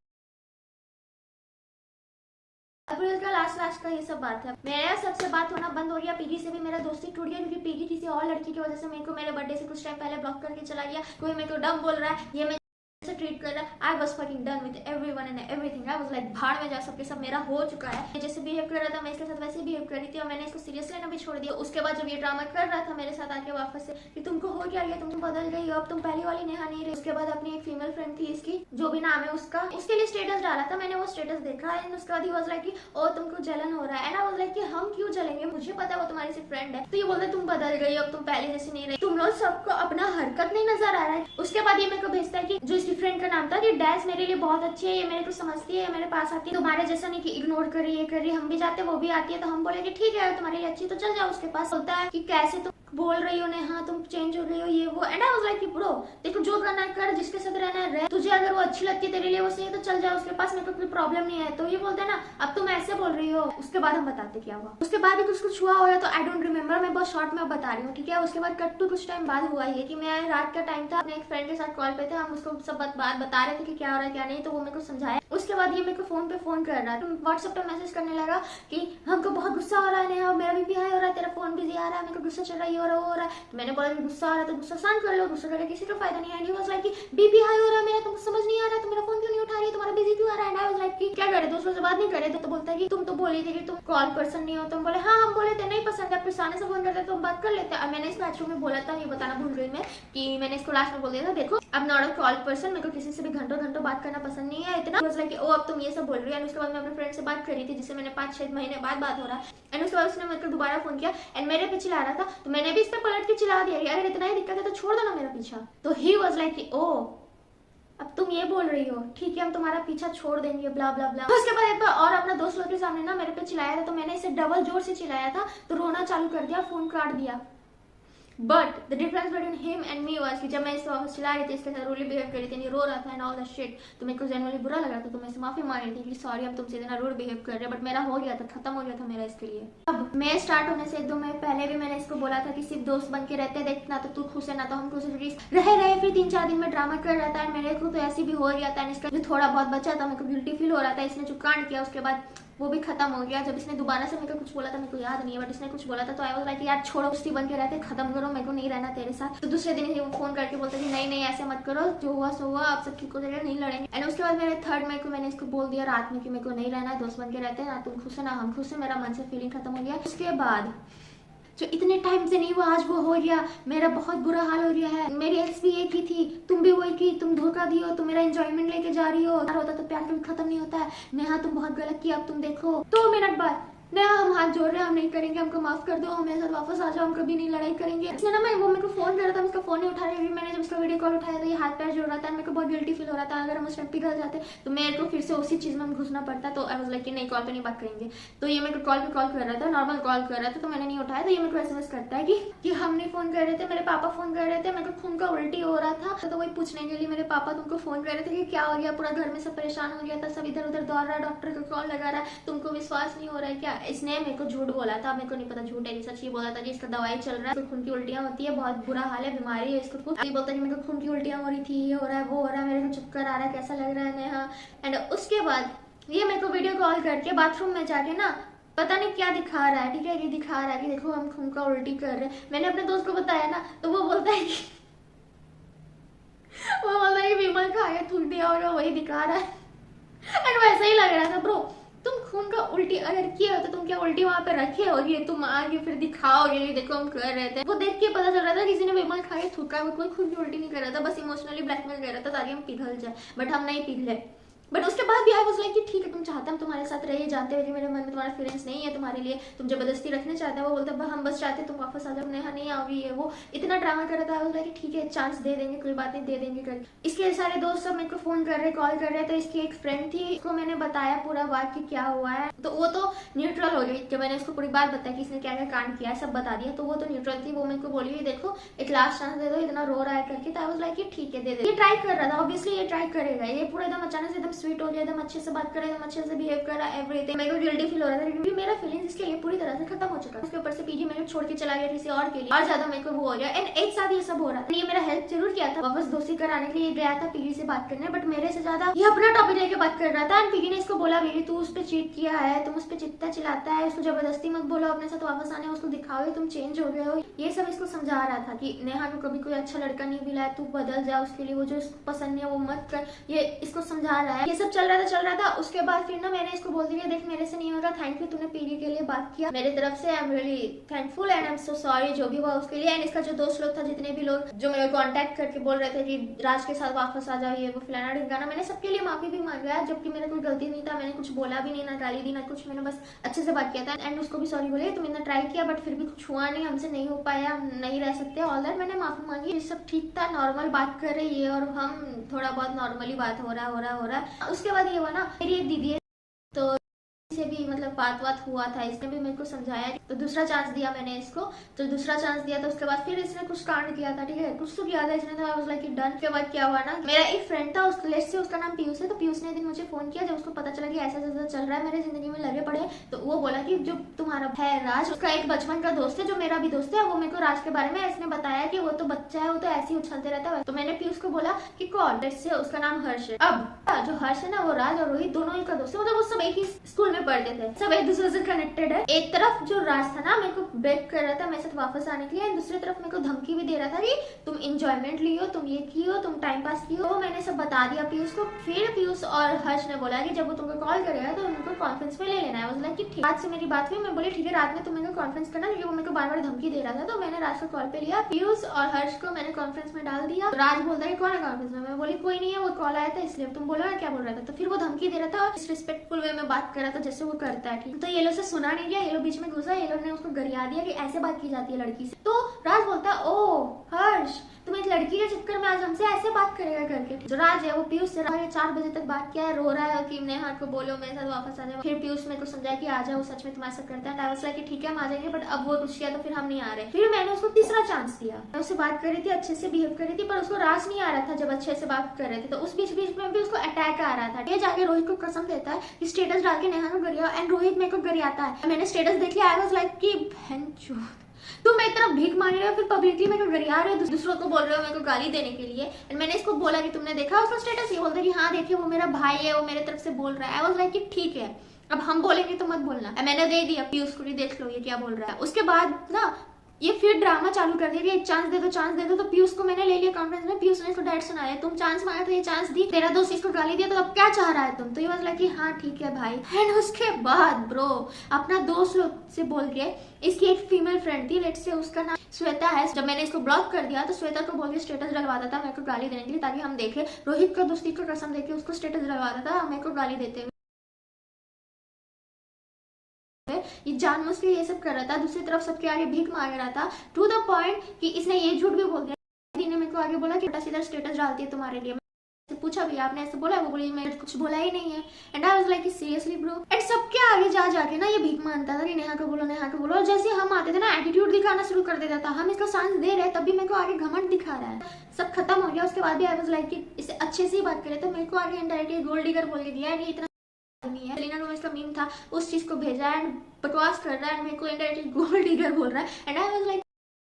अप्रैल का लास्ट का ये सब बात है। मेरा सबसे बात होना बंद हो गया, पीरी से भी मेरा दोस्ती टूट गया, क्योंकि पीरी किसी और लड़की की वजह से मेरे को मेरे बर्थडे से कुछ टाइम पहले ब्लॉक करके चला गया। कोई मेरे को डम बोल रहा है, ये मैं ट्रीट कर रहा है। I was fucking done with everyone and everything. I was like भाड़ में जा, सबके सब मेरा हो चुका है। जैसे बिहेव कर रहा था मैं इसके साथ वैसे बिहेव कर रही थी, और मैंने इसको सीरियस लेना भी छोड़ दिया। उसके बाद जब ये ड्रामा कर रहा था मेरे साथ आके वापस से कि तुमको हो क्या गया, तुम बदल गई हो, अब तुम पहली वाली नेहा नहीं रही। उसके बाद अपनी एक फीमेल फ्रेंड थी इसकी, जो भी नाम है उसका, उसके लिए स्टेटस डाला था मैंने, वो स्टेटस देखा। एंड उसके बाद ही वाज लाइक कि ओ तुमको जलन हो रहा है। एंड आई वाज लाइक कि हम क्यों जलेंगे, मुझे पता है वो तुम्हारी सिर्फ फ्रेंड है। तो ये बोलते तुम बदल गई, अब तुम पहले जैसी नहीं रही, तुम लोग सबको अपना हरकत नहीं नजर आ रहा है। उसके बाद ये मेरे को भेजता है कि जो इसकी फ्रेंड का नाम था, डैश मेरे लिए बहुत अच्छी है, ये मेरे को समझती है, मेरे पास आती है, तुम्हारे जैसा नहीं कि इग्नोर कर रही है, कर रही, हम भी जाते वो भी आती है। तो हम बोले कि ठीक है तुम्हारे लिए अच्छी तो चल जाओ उसके पास। बोलता है कि कैसे तुम बोल रही हो नेहा, तुम चेंज हो गई हो, ये वो। एंड आई वाज लाइक कि ब्रो देखो जो करना है कर, जिसके साथ रहना है रह, तुझे अगर वो अच्छी लगती है तेरे लिए वो सही है तो चल जाओ उसके पास, मेरे को कोई प्रॉब्लम नहीं है। तो ये बोलते हैं ना अब तुम ऐसे बोल रही हो। उसके बाद हम बताते क्या हुआ। उसके बाद भी कुछ हुआ होगा तो आई डोंट रिमेम्बर, मैं बहुत शॉर्ट में बता रही हूँ, ठीक है। उसके बाद कट टू कुछ टाइम बाद हुआ ये कि मैं रात का टाइम था, अपने एक फ्रेंड के साथ कॉल पे थे, हम उसको सब बात बता रहे थे कि क्या हो रहा है क्या नहीं। तो वो मेरे को समझाया। उसके बाद ये मेरे को फोन पे फोन कर रहा था, व्हाट्सएप पे मैसेज करने लगा कि हमको बहुत गुस्सा हो रहा है नेहा, मेरा बीपी हाई हो रहा है, तेरा फोन बिजी आ रहा है, मेरे को गुस्सा चल रहा है, ये हो रहा है वो हो रहा है। मैंने बोला कि गुस्सा आ रहा है तो गुस्सा शांत कर लो, गुस्सा करके किसी को फायदा नहीं है। ही वाज लाइक कि बीपी हाई हो रहा है मेरा, तुमको समझ नहीं आ रहा है, तुम मेरा फोन क्यों नहीं उठा रही है, तुम्हारा बिजी क्यों आ रहा है। आई वाज लाइक कि क्या करे, दोस्तों से बात नहीं करे। तो बोलता है कि तुम तो बोली थी कि तुम कॉल पर्सन नहीं हो। तुम बोले हाँ हम बोले थे नहीं पसंद है, फिर सामने से फोन करते तो हम बात कर लेते। अब मैंने इसको एक्चुअली में बोला था, ये बताना भूल गई मैं कि मैंने इसको लास्ट में बोल दिया था देखो अब नॉट अ कॉल पर्सन, मेरे को किसी से भी घंटों बात करना पसंद नहीं है इतना। लाइक ओ अब तुम ये सब बोल रही है। उसके बाद मैं अपने फ्रेंड से बात कर रही थी जिससे मैंने 5-6 महीने बाद बात हो रहा है। एंड उसके बाद उसने मेरे को दोबारा फोन किया एंड मेरे पे चिल्ला रहा था, तो मैंने भी इस पे पलट के चिल्ला दिया अगर इतना ही दिक्कत है तो छोड़ दो ना मेरा पीछा। तो ही वाज लाइक कि ओ अब तुम ये बोल रही हो, ठीक है हम तुम्हारा पीछा छोड़ देंगे ब्ला ब्ला ब्ला। उसके बाद एक बार और अपना दोस्त लोग के सामने ना मेरे पे चिल्लाया था, तो मैंने इसे डबल जोर से चिल्लाया था, तो रोना चालू कर दिया, फोन काट दिया। But the difference between him and me was कि जब मैं इससे वापस चला रही थी, इसके साथ रूडली बिहेव कर रही थी, रो रहा था एंड ऑल दैट शिट, तो मेरे को जेन्युइनली बुरा लगा था, तो मैं इसे माफी मांग रही थी कि सॉरी हम तुमसे इतना रूड बिहेव कर रहे हैं, बट मेरा हो गया था, खत्म हो गया था मेरा इसके लिए। अब मैं स्टार्ट होने से 1-2 महीने पहले भी मैंने इसको बोला था कि सिर्फ दोस्त बन के रहते, देख ना तो तू खुश है ना तो हम खुश है, रहे फिर 3-4 दिन में ड्रामा कर रहा था, मेरे को तो ऐसे भी हो गया था, इसका जो थोड़ा बहुत बचा था मेरे को गिल्टी फील हो रहा था, इसने जो कांड किया उसके बाद वो भी खत्म हो गया। जब इसने दोबारा से मेरे को कुछ बोला था, मेरे को याद नहीं है, बट इसने कुछ बोला था तो आई वाज लाइक यार छोड़ो, दोस्ती बन के रहते, खत्म करो, मेरे को नहीं रहना तेरे साथ। तो दूसरे दिन ही वो फोन करके बोलता कि नहीं ऐसे मत करो, जो हुआ सो हुआ, आप सब ठीक हो जाएगा, नहीं लड़ेंगे। एंड उसके बाद मेरे 3rd मई को मैंने इसको बोल दिया रात में कि मेरे को नहीं रहना है, दोस्त बन के रहते हैं, ना तुम खुश है ना हम खुश है, मेरा मन से फीलिंग खत्म हो गया। उसके बाद जो इतने टाइम से नहीं हुआ आज वो हो गया, मेरा बहुत बुरा हाल हो गया है। मेरी एक्स भी एक ही थी, तुम भी वही की, तुम धोखा दी हो, तुम मेरा एंजॉयमेंट लेके जा रही हो, प्यार होता तो प्यार कभी खत्म नहीं होता है। नेहा तुम बहुत गलत किया, अब तुम देखो। 2 मिनट बाद नेहा हम हाथ जोड़ रहे हैं, हम नहीं करेंगे, हमको माफ कर दो, हमें साथ वापस आ जाओ, हम कभी नहीं लड़ाई करेंगे। इसलिए ना मैं वो मेरे को फोन कर रहा था, उसका फोन नहीं उठा रही, मैंने जब उसका वीडियो कॉल उठाया तो ये हाथ पैर जोड़ रहा था, मेरे को बहुत गिल्टी फील हो रहा था, अगर हम उस टाइम पिघल जाते तो मेरे को फिर से उसी चीज में घुसना पड़ता। तो आई वाज लाइक कि नहीं, कॉल पे नहीं बात करेंगे। तो ये मेरे को कॉल पे कॉल कर रहा था, नॉर्मल कॉल कर रहा था, तो मैंने नहीं उठाया। तो ये मेरे को एसएमएस करता है कि हम नहीं फोन कर रहे थे, मेरे पापा फोन कर रहे थे, मेरे को खून का उल्टी हो रहा था, तो वही पूछने के लिए मेरे पापा तुमको फोन कर रहे थे कि क्या हो गया, पूरा घर में सब परेशान हो गया था, सब इधर उधर दौड़ रहा है, डॉक्टर को कॉल लगा रहा है, तुमको विश्वास नहीं हो रहा है क्या। इसने मेरे को झूठ बोला था, मेरे को नहीं पता झूठ है कि सच ही बोला था कि इसका दवाई चल रहा है, इसको खून की उल्टियां होती है, बहुत बुरा हाल है, बीमारी है इसको। अभी बोलता है कि मेरे को खून की उल्टियां हो रही थी, ये हो रहा है वो हो रहा है, मेरे को चक्कर आ रहा है, कैसा लग रहा है नेहा। एंड उसके बाद ये मेरे को वीडियो कॉल करके बाथरूम में जाके ना पता नहीं क्या दिखा रहा है, ठीक है, ये दिखा रहा है कि देखो हम खून का उल्टी कर रहे हैं। मैंने अपने दोस्त को बताया ना, तो वो बोलता है कि विमल का आगे थूक दिया और वही दिखा रहा है। एंड वैसा ही लग रहा था ब्रो, तुम खून का उल्टी अगर किया हो तो तुम क्या उल्टी वहां पे रखे होगी, तुम आगे फिर दिखाओगे देखो हम कर रहे थे। वो देख के पता चल रहा था किसी ने विमल खा के थूका, वो कोई खून की उल्टी नहीं कर रहा था, बस इमोशनली ब्लैकमेल कर रहा था ताकि हम पिघल जाए, बट हम नहीं पिघले। बट उसके बाद भी आई वाज लाइक कि ठीक है, तुम चाहते हम तुम्हारे साथ रहिए, जानते हो कि मेरे मन में तुम्हारा फीलिंग्स नहीं है तुम्हारे लिए, तुम जबरदस्ती रखने चाहते हो। वो बोलता हम बस चाहते तुम वापस आ जाओ, नेहा नहीं आओगी, ये वो इतना ड्रामा कर रहा था। आई वाज लाइक ठीक है, चांस दे देंगे, कोई बात नहीं, दे देंगे कर। इसके सारे दोस्त सब मेरे को फोन कर रहे, कॉल कर रहे, तो इसकी एक फ्रेंड थी, उसको मैंने बताया पूरा बात कि क्या हुआ है, तो वो तो न्यूट्रल हो गई। जब मैंने उसको पूरी बात बताई कि इसने क्या क्या कांड किया सब बता दिया, तो वो तो न्यूट्रल थी। वो मेरे को बोली देखो एक लास्ट चांस दे दो, इतना रो रहा है करके। तो आई वाज लाइक ठीक है दे दे। ये ट्राई कर रहा था, ऑब्वियसली ये ट्राई करेगा, ये पूरा एकदम अचानक से एकदम स्वीट हो गया, एकदम अच्छे से बात कर रहा है, अच्छे से बिहेव कर रहा है, एवरीथिंग। मेरे को गिल्टी फील हो रहा था क्योंकि मेरा फीलिंग्स इसके लिए पूरी तरह से खत्म हो चुका है। उसके ऊपर से पीजी मेरे छोड़ के चला गया किसी और के लिए, और ज्यादा मेरे को वो हो गया। एंड एक साथ ये सब हो रहा था। ये मेरा हेल्प जरूर किया था, वापस दोस्ती कराने के लिए गया था पीजी से बात करने, बट मेरे से ज्यादा ये अपना टॉपिक लेके बात कर रहा था। एंड पीजी ने इसको बोला बेबी तू उस पर चीट किया है, तुम उस पर चित्ता चिल्लाता है, उसको जबरदस्ती मत बोलो अपने साथ वापस आने, उसको दिखाओ तुम चेंज हो गए हो। ये सब इसको समझा रहा था कि नेहा को कभी कोई अच्छा लड़का नहीं मिला है, तू बदल जा उसके लिए, वो जो पसंद नहीं है वो मत कर, ये इसको समझा रहा है। ये सब चल रहा था। उसके बाद फिर ना मैंने इसको बोल दिया देख मेरे से नहीं होगा, थैंक यू तूने पीजी के लिए बात किया, मेरी तरफ से I am really thankful and I am so sorry जो भी हुआ उसके लिए। एंड इसका जो दोस्त लोग था, जितने भी लोग जो मेरे कांटेक्ट करके बोल रहे थे कि राज के साथ वापस आ जाओ, ये वो फलाना ढिमकाना, मैंने सबके लिए माफी भी मांगा है, जबकि मेरा कोई गलती नहीं था, मैंने कुछ बोला भी नहीं, ना गाली दी ना कुछ, मैंने बस अच्छे से बात किया था। एंड उसको भी सॉरी बोले, तुमने ट्राई किया बट फिर भी कुछ हुआ नहीं, हमसे नहीं हो पाया, हम नहीं रह सकते, ऑल दैट मैंने माफी मांगी, ये सब ठीक था, नॉर्मल बात कर रही है और हम थोड़ा बहुत नॉर्मली बात हो रहा है। उसके बाद ये हुआ ना, मेरी एक दीदी है तो से भी मतलब बात हुआ था, इसने भी मेरे को समझाया, तो दूसरा चांस दिया मैंने इसको। तो दूसरा चांस दिया तो उसके बाद फिर इसने कुछ कांड किया था, ठीक है, कुछ तो किया था इसने, तो आई वाज लाइक डन। के बाद क्या हुआ ना, मेरा एक फ्रेंड था उस लिस्ट से, उसका नाम पीयूष है, तो पीयूष ने एक दिन मुझे फोन किया जब उसको पता चला कि ऐसा चल रहा है मेरे जिंदगी में लगे पड़े, तो वो बोला कि जो तुम्हारा है राज, उसका एक बचपन का दोस्त है जो मेरा भी दोस्त है, वो मेरे को राज के बारे में इसने बताया कि वो तो बच्चा है, वो तो ऐसे ही उछलते रहता है। तो मैंने पीयूष को बोला कि कौन, से उसका नाम हर्ष है। अब जो हर्ष है ना, वो राज और रोहित दोनों ही का दोस्त है, मतलब वो सब एक ही स्कूल में पढ़ते थे, सब एक दूसरे से कनेक्टेड है। एक तरफ जो राज था ना मेरे को बेग कर रहा था मेरे साथ वापस आने के लिए, दूसरी तरफ मेरे को धमकी भी दे रहा था कि तुम इंजॉयमेंट लियो, तुम ये कियो, तुम टाइम पास कियो। तो मैंने सब बता दिया पीयूष को। फिर पीयूष और हर्ष ने बोला कि जब वो तुमको कॉल करेगा तो उनको कॉन्फ्रेंस में ले लेना है। उसने कि ठीक, रात से मेरी बात हुई, मैं बोली ठीक है रात में तुम मेरे को कॉन्फ्रेंस करना, क्योंकि वो मेरे को बार बार धमकी दे रहा था। तो मैंने राज को कॉल पे लिया, पीयूष और हर्ष को मैंने कॉन्फ्रेंस में डाल दिया। राज बोलता है कौन है कॉन्फ्रेंस में, मैं बोली कोई नहीं है, वो कॉल आया था इसलिए, तुम बोलो ना क्या बोल रहा था। तो फिर वो धमकी दे रहा था और डिसरिस्पेक्टफुल वे में बात कर रहा था जैसे वो कर करता है, ठीक। तो ये लोग से सुना नहीं गया, ये लोग बीच में घुसा, ये लोग ने उसको गरिया दिया कि ऐसे बात की जाती है लड़की से। तो राज बोलता है ओ हर्ष तुम एक लड़की के चक्कर में आज हमसे ऐसे बात करेगा करके। जो राज है वो पीयूष से 4 बजे तक बात किया है, रो रहा है कि नेहा को बोलो मेरे साथ वापस आ जाओ। फिर पीयूष मेरे को समझाया कि आ जाओ, सच में तुम ऐसा करता है। आई वाज लाइक कि ठीक है हम आ जाएंगे, बट अब वो कुछ किया तो फिर हम नहीं आ रहे। फिर मैंने उसको तीसरा चांस दिया, मैं उससे बात कर रही थी, अच्छे से बिहेव कर रही थी, पर उसको रास नहीं आ रहा था जब अच्छे से बात कर रहे थे। तो उस बीच में भी उसको अटैक आ रहा था। ये जाके रोहित को कसम देता है कि स्टेटस डाल के नेहा को गरिया, एंड रोहित मेरे को गरियाता है। मैंने स्टेटस देख लिया, आई वाज लाइक कि बहनचोद तुम मेरी तरफ भीख मांग रहे हो, फिर पब्लिकली मेरे को गरिया रहे हो, दूसरों को बोल रहे हो मेरे को गाली देने के लिए। एंड मैंने इसको बोला कि तुमने देखा उसका स्टेटस, ये बोलता है कि हाँ देखिए वो मेरा भाई है, वो मेरे तरफ से बोल रहा है। आई वाज लाइक कि ठीक है अब हम बोलेंगे तो मत बोलना। मैंने दे दिया पीयूष को, देख लो ये क्या बोल रहा है। उसके बाद ना ये फिर ड्रामा चालू कर दिया कि एक चांस दे दो, चांस दे दो। तो पीयूष को मैंने ले लिया कॉन्फ्रेंस में, पीयूष ने इसको डायरेक्ट सुनाया तुम चांस मांगा तो ये चांस दी, तेरा दोस्त इसको गाली दिया तो अब क्या चाह रहा है तुम। तो ये बात लगी हाँ ठीक है भाई। एंड उसके बाद ब्रो अपना दोस्त लोग से बोल के, इसकी एक फीमेल फ्रेंड थी, लेट्स से उसका नाम श्वेता है। जब मैंने इसको ब्लॉक कर दिया तो श्वेता को बोल के स्टेटस डलवाता था मेरे को गाली देने के लिए, ताकि हम देखे। रोहित का दोस्ती को कसम देके उसको स्टेटस डलवाता था मेरे को गाली देते हुए। ये जानबूझ के ये सब कर रहा था, दूसरी तरफ सबके आगे भीख मांग रहा था, टू द पॉइंट कि इसने ये झूठ भी बोल दिया। दीदी ने मेरे को आगे बोला कि बेटा सीधा स्टेटस डालती है तुम्हारे लिए। मैंने पूछा भी आपने ऐसे बोला, वो बोली मैंने कुछ बोला ही नहीं है। And I was like seriously bro. And सबके आगे जा जाके ना ये भीख मांगता था कि नेहा को बोलो, नेहा को बोलो। और जैसे हम आते थे ना एटीट्यूड दिखाना शुरू कर देता था। हम इसको चांस दे रहे तब भी मेरे को आगे घमंड दिखा रहा है। सब खत्म हो गया उसके बाद भी आई वाज लाइक कि इसे अच्छे से ही बात करे, तो मेरे को आगे इनडायरेक्टली गोल्ड डिगर बोल के दिया। इतना नहीं है, सेलिना गोमेज का मीम था, उस चीज को भेजा एंड बकवास कर रहा है एंड मेरे को इनडायरेक्टली गोल्ड डिगर बोल रहा है। And I was like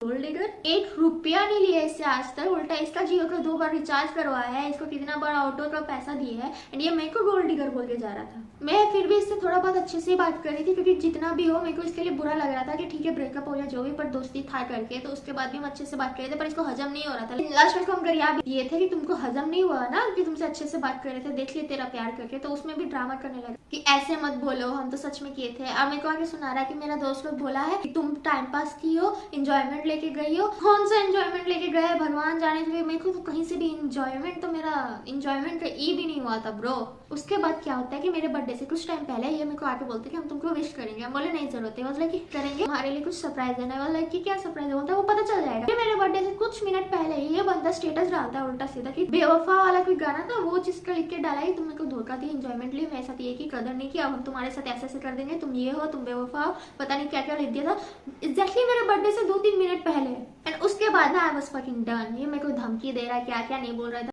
gold digger, 1 रुपया नहीं लिया इससे आज तक, उल्टा इसका जियो का 2 बार रिचार्ज करवाया है, इसको कितना बड़ा ऑटो का पैसा दिया है, एंड ये मेरे को गोल्ड डिगर बोल के जा रहा था। मैं फिर भी इससे थोड़ा बहुत अच्छे से बात कर रही थी, क्योंकि जितना भी हो मेरे को इसके लिए बुरा लग रहा था कि ठीक है ब्रेकअप हो गया जो भी, पर दोस्ती था करके। तो उसके बाद भी हम अच्छे से बात कर रहे थे, पर इसको हजम नहीं हो रहा था। लास्ट में हम गरिया भी ये थे कि तुमको हजम नहीं हुआ ना कि तुमसे अच्छे से बात कर रहे थे, देख लिए तेरा प्यार करके। तो उसमें भी ड्रामा करने लगा कि ऐसे मत बोलो, हम तो सच में किए थे। अब मेरे को आगे सुना रहा है कि मेरा दोस्त लोग बोला है कि तुम टाइम पास की हो, इंजॉयमेंट लेके गई हो। कौन सा एंजॉयमेंट लेके गए भगवान जाने चाहिए। मेरे को तो कहीं से भी इंजॉयमेंट, तो मेरा इंजॉयमेंट का ई भी नहीं हुआ था ब्रो। उसके बाद क्या होता है कि मेरे बर्थडे से कुछ टाइम पहले ये मेरे को आके बोलते कि हम तुमको विश करेंगे। हम बोले नहीं जरूरत है, मतलब कि करेंगे, हमारे लिए कुछ सरप्राइज है ना। मतलब कि क्या सरप्राइज है, बोलता है वो पता चल जाएगा। फिर मेरे बर्थडे से कुछ मिनट पहले ये बंदा स्टेटस डालता है उल्टा सीधा कि बेवफा वाला कोई गाना था, वो चीज का लिख के डाला है तुम मेरे को धोखा दी, इंजॉयमेंट लिए मेरे साथ ये की कदर नहीं किया, अब हम तुम्हारे साथ ऐसे कर देंगे, तुम ये हो, तुम बेवफा हो, पता नहीं क्या क्या लिख दिया था एग्जैक्टली मेरे बर्थडे से 2-3 मिनट पहले। एंड उसके बाद ना आई वाज फकिंग डन। ये मेरे को धमकी दे रहा है, क्या क्या नहीं बोल रहा था,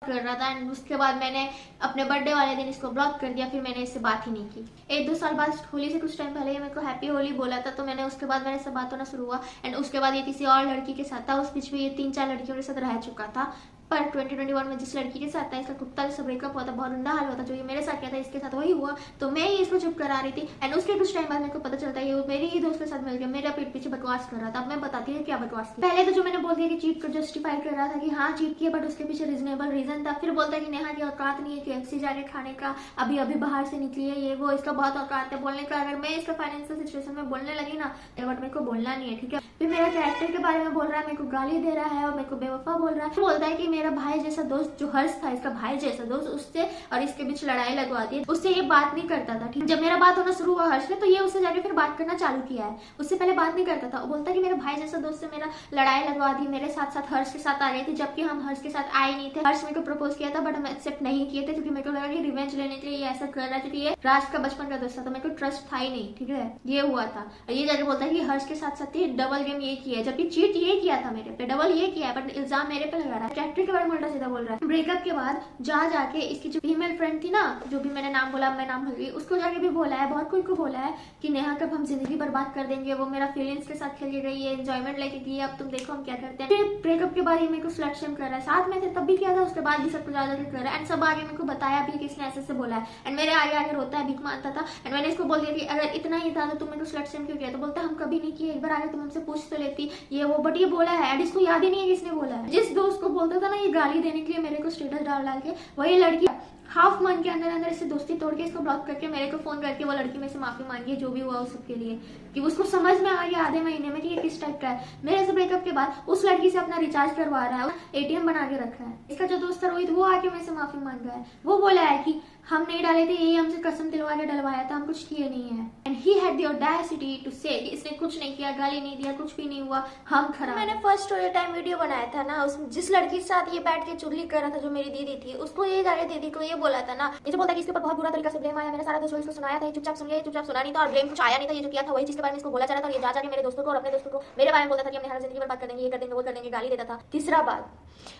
कर रहा था। एंड उसके बाद मैंने अपने बर्थडे वाले दिन इसको ब्लॉक कर दिया। फिर मैंने इससे बात ही नहीं की। 1-2 साल बाद होली से कुछ टाइम पहले ये मेरे को हैप्पी होली बोला था, तो मैंने उसके बाद मेरे से बात होना शुरू हुआ। एंड उसके बाद ये किसी और लड़की के साथ था, उस बीच में ये 3-4 लड़कियों के साथ रह चुका था। पर 2021 में जिस लड़की के साथ था, इसका कुत्ता से ब्रेकअप हुआ था, बहुत गंदा हाल हुआ था। जो ये मेरे साथ किया था इसके साथ वही हुआ, तो मैं ही इसको चुप करा रही थी। एंड उसके कुछ टाइम बाद मेरे को पता चलता है ये मेरे ही दोस्त के साथ मिल गया, मेरा पीठ पीछे बकवास कर रहा था। अब मैं बताती हूँ क्या बकवास थी। पहले तो जो मैंने बोल दिया कि चीट को जस्टिफाई कर रहा था कि हाँ चीट किया, बट उसके पीछे रीजनेबल रीजन था। फिर बोलता है कि नेहा की औकात नहीं है KFC जाके खाने का, अभी अभी बाहर से निकली है, ये वो, इसका बहुत औकात है बोलने का। अगर मैं इसका फाइनेंशियल सिचुएशन में बोलने लगी ना, बट मेरे को बोलना नहीं है, ठीक है। फिर मेरा कैरेक्टर के बारे में बोल रहा है, मेरे को गाली दे रहा है और मेरे को बेवफा बोल रहा है। बोलता है कि मेरा भाई जैसा दोस्त जो हर्ष था, इसका भाई जैसा दोस्त, उससे और इसके बीच लड़ाई लगवा दी। उससे ये बात नहीं करता था, ठीक। जब मेरा बात होना शुरू हुआ हर्ष ने, तो ये उससे जाके फिर बात करना चालू किया है। उससे पहले बात नहीं करता था। वो बोलता है कि मेरा भाई जैसा दोस्त से मेरा लड़ाई लगवा दी, मेरे साथ साथ हर्ष के साथ आ गई थी, जबकि हम हर्ष के साथ आए नहीं थे। हर्ष मेरे को प्रपोज किया था, बट हम एक्सेप्ट नहीं किए थे, क्योंकि मेरे को लगा कि रिवेंज लेने के लिए ये ऐसा कर रहा है, क्योंकि ये राज का बचपन का दोस्त था, तो मेरे को ट्रस्ट था ही नहीं, ठीक है। ये हुआ था। और ये जाके बोलता है कि हर्ष के साथ साथ ही डबल गेम ये किया है, जबकि चीट ये किया था मेरे पे, डबल ये किया है, बट इल्जाम मेरे पे लगा रहा है। कैरेक्टर के बारे में उल्टा सीधा बोल रहा है। ब्रेकअप के बाद जा जाके इसकी जो फीमेल फ्रेंड थी ना, जो भी मैंने नाम बोला, मैं नाम भूल गई, उसको जाके भी बोला है, बहुत कोई को बोला है कि नेहा कब हम जिंदगी बर्बाद कर देंगे, वो मेरा फीलिंग्स के साथ खेल के गई है, एंजॉयमेंट लेके गई है, अब तुम देखो हम क्या करते हैं। फिर ब्रेकअप के बाद ये मेरे को स्लट शेम कर रहा है, साथ में थे तब भी किया था, उसके बाद भी सबको ज्यादा कर रहा है। एंड सब आगे मेरे को बताया भी कि इसने ऐसे से बोला है। एंड मेरे आगे आगे रोता है, भीख मांगता था। एंड मैंने इसको बोल दिया कि अगर इतना ही था तो तुम मेरे को स्लट शेम क्यों किया। तो बोलता हम कभी नहीं किए, एक बार आगे तुम हमसे पूछ तो लेती, ये वो, बट ये बोला है। एंड इसको याद ही नहीं है किसने बोला है। जिस दोस्त को बोलता था ना ये गाली देने के लिए मेरे को स्टेटस डाल डाल के, वही लड़की हाफ मंथ के अंदर अंदर इससे दोस्ती तोड़ के इसको ब्लॉक करके मेरे को फोन करके वो लड़की में से माफी मांगी है, जो भी हुआ उस सबके लिए, कि उसको समझ में आ गया आधे महीने में कि ये किस टाइप का है। मेरे से ब्रेकअप के बाद उस लड़की से अपना रिचार्ज करवा रहा है, ATM बना के रखा है। इसका जो दोस्त था रोहित, वो आके मेरे से माफी मांग रहा है। वो बोला है कि हम नहीं डाले थे, यही हमसे कसम दिलवा के डलवाया था, हम कुछ किए नहीं है। And he had the audacity to say कि इसने कुछ नहीं किया, गाली नहीं दिया, कुछ भी नहीं हुआ, हम खराब। मैंने फर्स्ट स्टोरी टाइम वीडियो बनाया था ना, उसमें जिस लड़की के साथ ये बैठ के चुगली कर रहा था, जो मेरी दीदी थी, उसको ये जाके दीदी को ये बोला था ना, मुझे बोलता कि इसके ऊपर बहुत बुरा तरीका से ब्लेम आया, मैंने सारा दोस्तों इसको सुनाया था, चुपचाप सुन लिया, चुपचाप सुना नहीं था, और ब्लेम कुछ आया नहीं था, ये जो किया था वही चीज के बारे में इसको बोला जा रहा था, और ये जा जाके मेरे दोस्तों को और अपने दोस्तों को मेरे बारे में बोलता था कि हमने हर जिंदगी बर्बाद कर देंगे, ये कर देंगे, वो कर देंगे, गाली देता था। तीसरा बात,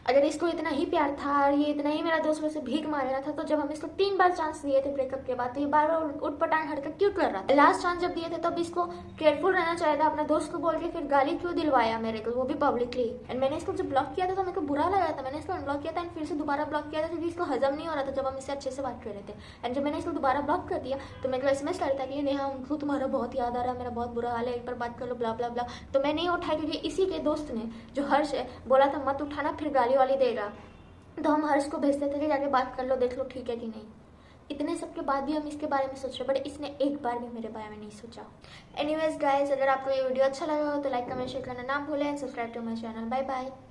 अगर इसको इतना ही प्यार था और ये इतना ही मेरा दोस्त में से भीख मार रहा था, तो जब हम इसको 3 बार चांस दिए थे ब्रेकअप के बाद, तो ये बार बार उठपटांग हरकत क्यों कर रहा था? लास्ट चांस जब दिए थे तब इसको केयरफुल रहना चाहिए था, अपने दोस्त को बोल के फिर गाली क्यों दिलवाया मेरे को, वो भी पब्लिकली। एंड मैंने इसको जब ब्लॉक किया था तो मेरे को बुरा लगा था, मैंने इसको अनब्लॉक किया था एंड फिर से दोबारा ब्लॉक किया था, क्योंकि इसको हजम नहीं हो रहा था जब हम इससे अच्छे से बात कर रहे थे। एंड जब मैंने इसको दोबारा ब्लॉक कर दिया तो मेरे को SMS कर था कि नेहा हमको तुम्हारा बहुत याद आ रहा है, मेरा बहुत बुरा हाल है, एक बार बात कर लो, ब्ला ब्ला ब्ला। तो मैं नहीं उठाई, क्योंकि इसी के दोस्त ने, जो हर्ष है, बोला था मत उठाना, फिर गाली वाली देगा, तो हम हर्ष को भेजते थे कि जाके बात कर लो, देख लो ठीक है कि नहीं। इतने सब के बाद भी हम इसके बारे में सोच रहे, बट इसने एक बार भी मेरे बारे में नहीं सोचा। एनीवेज गाइस, अगर आपको ये वीडियो अच्छा लगा हो तो लाइक कमेंट शेयर करना ना भूलें, subscribe to my channel. Bye bye.